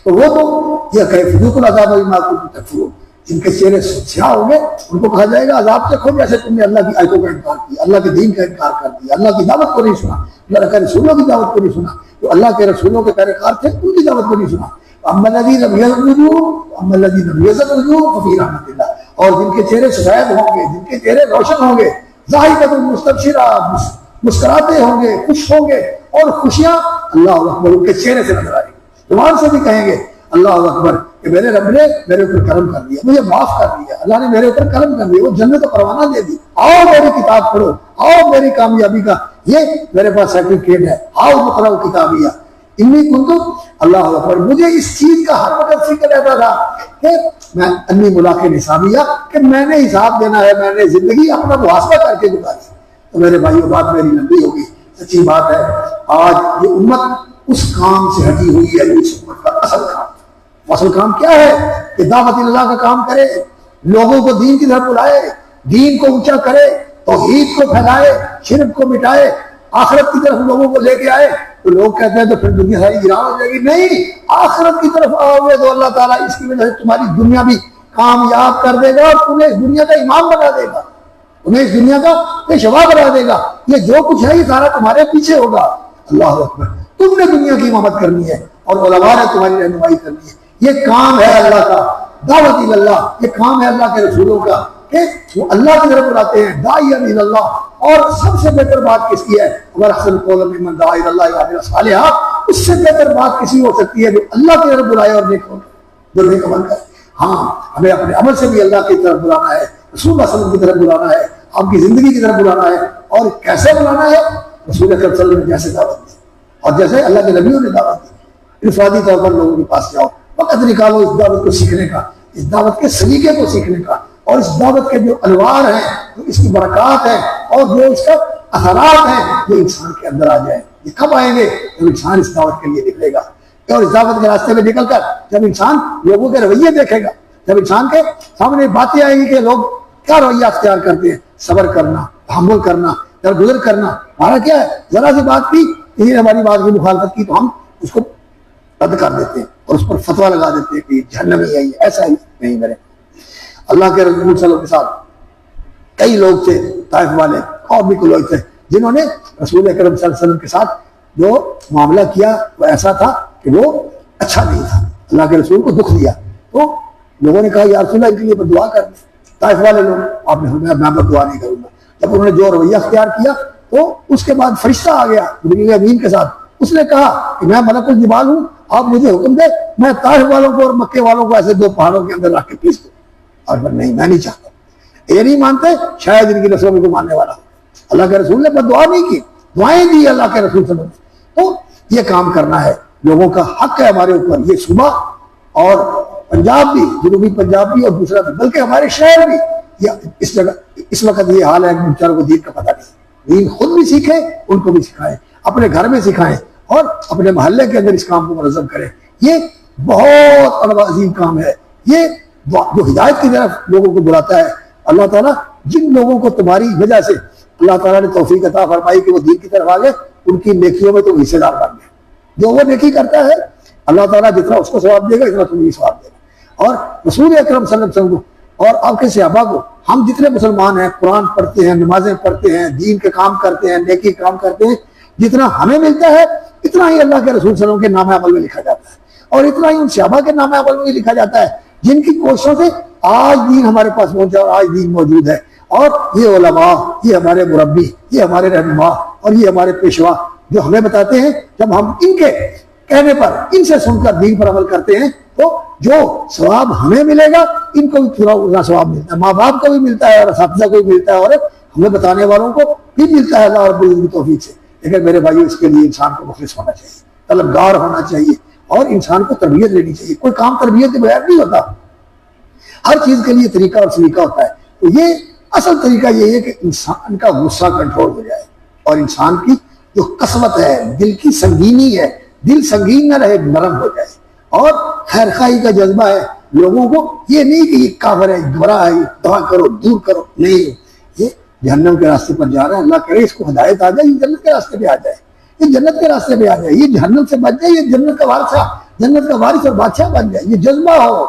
تو وہ تو یہ کہ فذوقوا العذاب بما کنتم تکفرون، جن کے چہرے سیاہ ہوں گے ان کو کہا جائے گا عذاب سے کھو جیسے تم نے اللہ کی آیتوں کا انکار کیا، اللہ کے دین کا انکار کر دیا، اللہ کی دعوت کو نہیں سنا، اللہ کے رسولوں کی دعوت کو نہیں سنا، جو اللہ کے رسولوں کے پیرے کار تھے ان کی دعوت کو نہیں سنا۔ اما الذین لم یزغوا ففی رحمۃ اللہ، اور جن کے چہرے سفید ہوں گے، جن کے چہرے روشن ہوں گے، ضاحکۃ مستبشرہ، مسکراتے ہوں گے، خوش ہوں گے، اور خوشیاں اللہ اکبر ان کے چہرے سے نظر آئیں گی، زبان سے بھی کہیں گے اللہ اکبر کہ میرے رب نے میرے اوپر کرم کر دیا، مجھے معاف کر دیا، اللہ نے میرے اوپر کرم کر دیا، وہ جنت کا پروانہ دے دی، آؤ میری کتاب پڑھو، آؤ میری کامیابی کا یہ میرے پاس سرٹیفکیٹ ہے، آؤ مقرر کتابیہ انی کنتم، اللہ اکبر۔ مجھے اس چیز کا ہر وقت فکر رہتا تھا کہ میں انی ملاقٍ حسابیہ، کہ میں نے حساب دینا ہے، میں نے زندگی اپنا محاسبہ کر کے گزاری۔ تو میرے بھائیو بات میری لمبی ہوگی، سچی بات ہے آج یہ امت اس کام سے ہٹی ہوئی ہے جو اس امت کا اصل کام، اصل کام کیا ہے کہ دعوت اللہ کا کام کرے، لوگوں کو دین کی طرف بلائے، دین کو اونچا کرے، توحید کو پھیلائے، شرک کو مٹائے، آخرت کی طرف لوگوں کو لے کے آئے۔ تو لوگ کہتے ہیں تو پھر دنیا ساری ویران ہو جائے گی، نہیں، آخرت کی طرف آؤ گے تو اللہ تعالیٰ اس کی وجہ سے تمہاری دنیا بھی کامیاب کر دے گا اور تمہیں اس دنیا کا امام بنا دے گا، تمہیں اس دنیا کا پیشوا بنا دے گا، یہ جو کچھ ہے یہ سارا تمہارے پیچھے ہوگا۔ اللہ اکبر، تم نے دنیا کی امامت کرنی ہے اور علماء نے تمہاری رہنمائی کرنی ہے، یہ کام ہے اللہ کا، دعوت اللہ، یہ کام ہے اللہ کے رسولوں کا کہ وہ اللہ کی طرف بلاتے ہیں، داعی الی اللہ۔ اور سب سے بہتر بات کس کی ہے؟ اگر احسن قولا ممن دعا الی اللہ وعمل صالحا، اس سے بہتر بات کسی ہو سکتی ہے جو اللہ کی طرف بلائے اور نیک عمل کرے۔ ہاں، ہمیں اپنے عمل سے بھی اللہ کی طرف بلانا ہے، رسول اللہ صلی اللہ علیہ وسلم کی طرف بلانا ہے، آپ کی زندگی کی طرف بلانا ہے، اور کیسے بلانا ہے؟ رسول اکرم صلی اللہ علیہ وسلم نے جیسے دعوت دی اور جیسے اللہ کے نبیوں نے دعوت دی، انفرادی طور پر لوگوں کے پاس جاؤ، وقت نکالو اس دعوت کو سیکھنے کا، اس دعوت کے سلیقے کو سیکھنے کا، اور اس دعوت کے جو انوار ہیں، جو اس کی برکات ہیں، اور جو اس کا اثرات ہیں، یہ انسان کے اندر آ جائیں۔ یہ کب آئیں گے؟ جب انسان اس دعوت کے لیے نکلے گا، اور اس دعوت کے راستے میں نکل کر جب انسان لوگوں کے رویے دیکھے گا، جب انسان کے سامنے باتیں آئیں گی کہ لوگ کیا رویہ اختیار کرتے ہیں، صبر کرنا، تحمل کرنا، درگزر کرنا، ہمارا کیا ہے؟ ذرا سی بات کی، کسی نے ہماری بات کی مخالفت کی تو ہم اس کو رد کر دیتے ہیں اور اس پر فتویٰ لگا دیتے ہیں کہ جہنمی ہے، ایسا ہی نہیں میرے اللہ کے رسول صلی اللہ علیہ وسلم کے ساتھ کئی لوگ تھے، طائف والے اور بھی کوئی لوگ تھے جنہوں نے رسول اکرم صلی اللہ علیہ وسلم کے ساتھ جو معاملہ کیا وہ ایسا تھا کہ وہ اچھا نہیں تھا، اللہ کے رسول کو دکھ دیا۔ تو لوگوں نے کہا یا رسول اللہ ان کے لیے دعا کر دیں، طائف والے لوگ، آپ نے فرمایا میں دعا نہیں کروں گا۔ جب انہوں نے جو رویہ اختیار کیا تو اس کے بعد فرشتہ آ گیا جبریل امین کے ساتھ، اس نے کہا کہ میں ملک الجبال ہوں، آپ مجھے حکم دے میں طائف والوں کو اور مکے والوں کو ایسے دو پہاڑوں کے اندر رکھ کے پیس دوں، اور نہیں، میں نہیں چاہتا، یہ نہیں مانتے، شاید ان کی نسلوں میں کو ماننے والا ہو۔ اللہ کے رسول نے بس دعا نہیں کی، دعائیں دی اللہ کے رسول صلی اللہ علیہ وسلم۔ تو یہ کام کرنا ہے، لوگوں کا حق ہے ہمارے اوپر، یہ صوبہ اور پنجاب بھی، جنوبی پنجاب بھی اور دوسرا بھی، بلکہ ہمارے شہر بھی، اس جگہ اس وقت یہ حال ہے کہ بیچاروں کو دین کا پتہ نہیں، دین خود بھی سیکھیں، ان کو بھی سکھائیں، اپنے گھر میں سکھائیں اور اپنے محلے کے اندر اس کام کو منظم کریں۔ یہ بہت بڑا عظیم کام ہے، یہ جو ہدایت کی طرف لوگوں کو بلاتا ہے۔ اللہ تعالیٰ جن لوگوں کو تمہاری وجہ سے اللہ تعالیٰ نے توفیق عطا فرمائی کہ وہ دین کی طرف آگے، ان کی نیکیوں میں تم حصے دار بن گئے۔ جو وہ نیکی کرتا ہے اللہ تعالیٰ جتنا اس کو ثواب دے گا اتنا تمہیں ثواب دے گا۔ اور رسول اکرم صلی اللہ علیہ وسلم کو اور آپ کے صحابہ کو، ہم جتنے مسلمان ہیں، قرآن پڑھتے ہیں، نمازیں پڑھتے ہیں، دین کے کام کرتے ہیں، نیکی کام کرتے ہیں، جتنا ہمیں ملتا ہے اتنا ہی اللہ کے رسول صلی اللہ علیہ وسلم کے نام عمل میں لکھا جاتا ہے، اور اتنا ہی ان صحابہ کے نام عمل میں لکھا جاتا ہے جن کی کوششوں سے آج دین ہمارے پاس پہنچا اور آج دین موجود ہے۔ اور یہ علماء، یہ ہمارے مربی، یہ ہمارے رہنما اور یہ ہمارے پیشوا جو ہمیں بتاتے ہیں، جب ہم ان کے کہنے پر، ان سے سن کر دین پر عمل کرتے ہیں تو جو ثواب ہمیں ملے گا ان کو بھی پورا ثواب ملتا ہے، ماں باپ کو بھی ملتا ہے اور اساتذہ کو بھی ملتا ہے اور ہمیں بتانے والوں کو بھی ملتا ہے اللہ رب العزت کی توفیق سے۔ لیکن میرے بھائیو، اس کے لیے انسان کو مخلص ہونا چاہیے، طلبگار ہونا چاہیے، اور انسان کو تربیت لینی چاہیے۔ کوئی کام تربیت کے بغیر نہیں ہوتا، ہر چیز کے لیے طریقہ اور سلیقہ ہوتا ہے۔ تو یہ اصل طریقہ یہ ہے کہ انسان کا غصہ کنٹرول ہو جائے اور انسان کی جو قسوت ہے، دل کی سنگینی ہے، دل سنگین نہ رہے، نرم ہو جائے، اور خیر خواہی کا جذبہ ہے لوگوں کو. یہ نہیں کہ یہ کافر ہے، گمراہ ہے، دعا کرو دور کرو، نہیں، یہ جہنم کے راستے پر جا رہا ہے. اللہ کرے اس کو ہدایت آ جائے، یہ جنت کے راستے پہ آ جائے، یہ جنت کے راستے پہ آ جائے، یہ جہنم سے بچ جائے، یہ جنت کا وارث اور بادشاہ بن جائے. یہ جذبہ ہو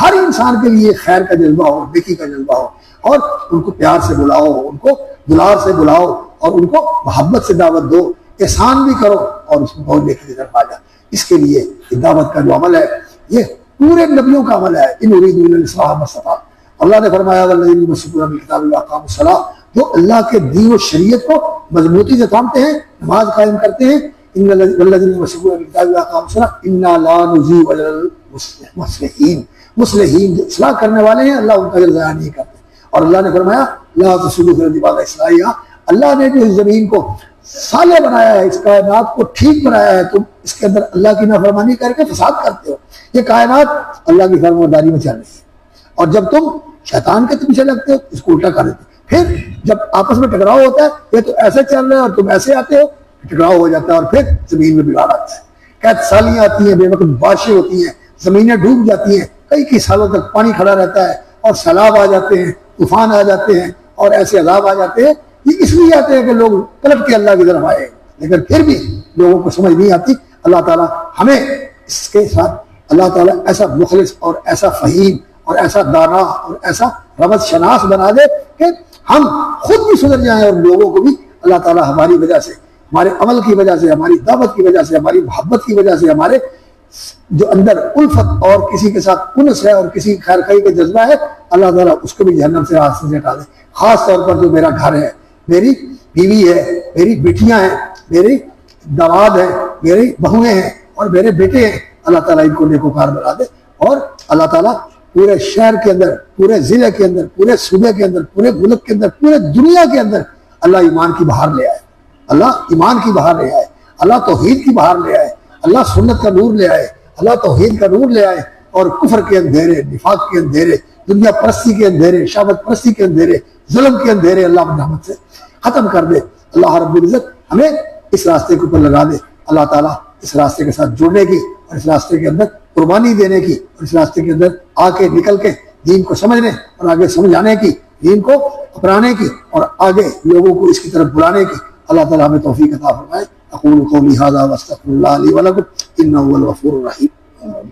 ہر انسان کے لیے، خیر کا جذبہ ہو، نیکی کا جذبہ ہو، اور ان کو پیار سے بلاؤ، ان کو دلار سے بلاؤ، اور ان کو محبت سے دعوت دو، احسان بھی کرو، اور اس کو نیکی کی طرف آ جائے. اس کے لیے یہ دعوت کا جو عمل ہے یہ پورے نبیوں کا عمل ہے. ان اریدوا الا الاصلاح ما استطعت. اللہ نے فرمایا والذین یمسکون بالکتاب واقاموا الصلاۃ، جو اللہ کے دین و شریعت کو مضبوطی سے تھامتے ہیں، نماز قائم کرتے ہیں. ان والذین یمسکون بالکتاب واقاموا الصلاۃ انا لا نضیع اجر المصلحین. مصلحین جو اصلاح کرنے والے ہیں اللہ ان کا اجر ضائع نہیں کرتے. اور اللہ نے فرمایا لا تفسدوا فی الارض بعد اصلاحها. اللہ نے جو اس زمین کو صالح بنایا ہے، اس کائنات کو ٹھیک بنایا ہے، تم اس کے اندر اللہ کی نافرمانی کر کے فساد کرتے ہو. یہ کائنات اللہ کی فرمانبرداری میں چل رہی ہے، اور جب تم شیطان کے پیچھے لگتے ہو اس کو الٹا کر دیتے. پھر جب آپس میں ٹکراؤ ہوتا ہے، یہ تو ایسے چل رہے ہیں اور تم ایسے آتے ہو، ٹکراؤ ہو جاتا ہے اور پھر زمین میں بگاڑ آتا ہے. قحط سالیاں آتی ہیں، بے وقت بارشیں ہوتی ہیں، زمینیں ڈوب جاتی ہیں، کئی سالوں تک پانی کھڑا رہتا ہے، اور سیلاب آ جاتے ہیں، طوفان آ جاتے ہیں، اور ایسے عذاب آ جاتے ہیں. یہ اس لیے آتے ہیں کہ لوگ پلٹ کے اللہ کی طرف آئے، لیکن پھر بھی لوگوں کو سمجھ نہیں آتی. اللہ تعالیٰ ہمیں اس کے ساتھ اللہ تعالیٰ ایسا مخلص اور ایسا فہیم اور ایسا دانا اور ایسا رمز شناس بنا دے کہ ہم خود بھی سدھر جائیں، اور لوگوں کو بھی اللہ تعالیٰ ہماری وجہ سے، ہمارے عمل کی وجہ سے، ہماری دعوت کی وجہ سے، ہماری محبت کی وجہ سے، ہمارے جو اندر الفت اور کسی کے ساتھ انس ہے اور کسی خیر خواہی کا جذبہ ہے، اللہ تعالیٰ اس کو بھی جہنم سے ہاتھ سے ہٹا دے. خاص طور پر جو میرا گھر ہے، میری بیوی ہے، میری بیٹیاں ہیں، میری داماد ہیں، میری بہویں ہیں اور میرے بیٹے ہیں، اللہ تعالیٰ ان کو نیکوکار بنا دے. اور اللہ تعالیٰ پورے شہر کے اندر، پورے ضلع کے اندر، پورے صوبے کے اندر، پورے ملک کے اندر، پورے دنیا کے اندر اللہ ایمان کی بہار لے آئے. اللہ ایمان کی بہار لے آئے، اللہ توحید کی بہار لے آئے، اللہ سنت کا نور لے آئے، اللہ توحید کا نور لے آئے، اور کفر کے اندھیرے، نفاق کے اندھیرے، دنیا پرستی کے اندھیرے، شہوت پرستی کے اندھیرے، ظلم کے اندھیرے اللہ اپنی رحمت سے ختم کر دے. اللہ رب العزت ہمیں اس راستے کے اوپر لگا دے. اللہ تعالیٰ اس راستے کے ساتھ جڑنے کی، اور اس راستے کے اندر قربانی دینے کی، اور اس راستے کے اندر آ کے نکل کے دین کو سمجھنے اور آگے سمجھانے کی، دین کو اپنانے کی، اور آگے لوگوں کو اس کی طرف بلانے کی اللہ تعالیٰ ہمیں توفیق عطا فرمائے. اقول قولی ھذا واستغفر اللہ لی ولکم انہ هو الغفور الرحیم.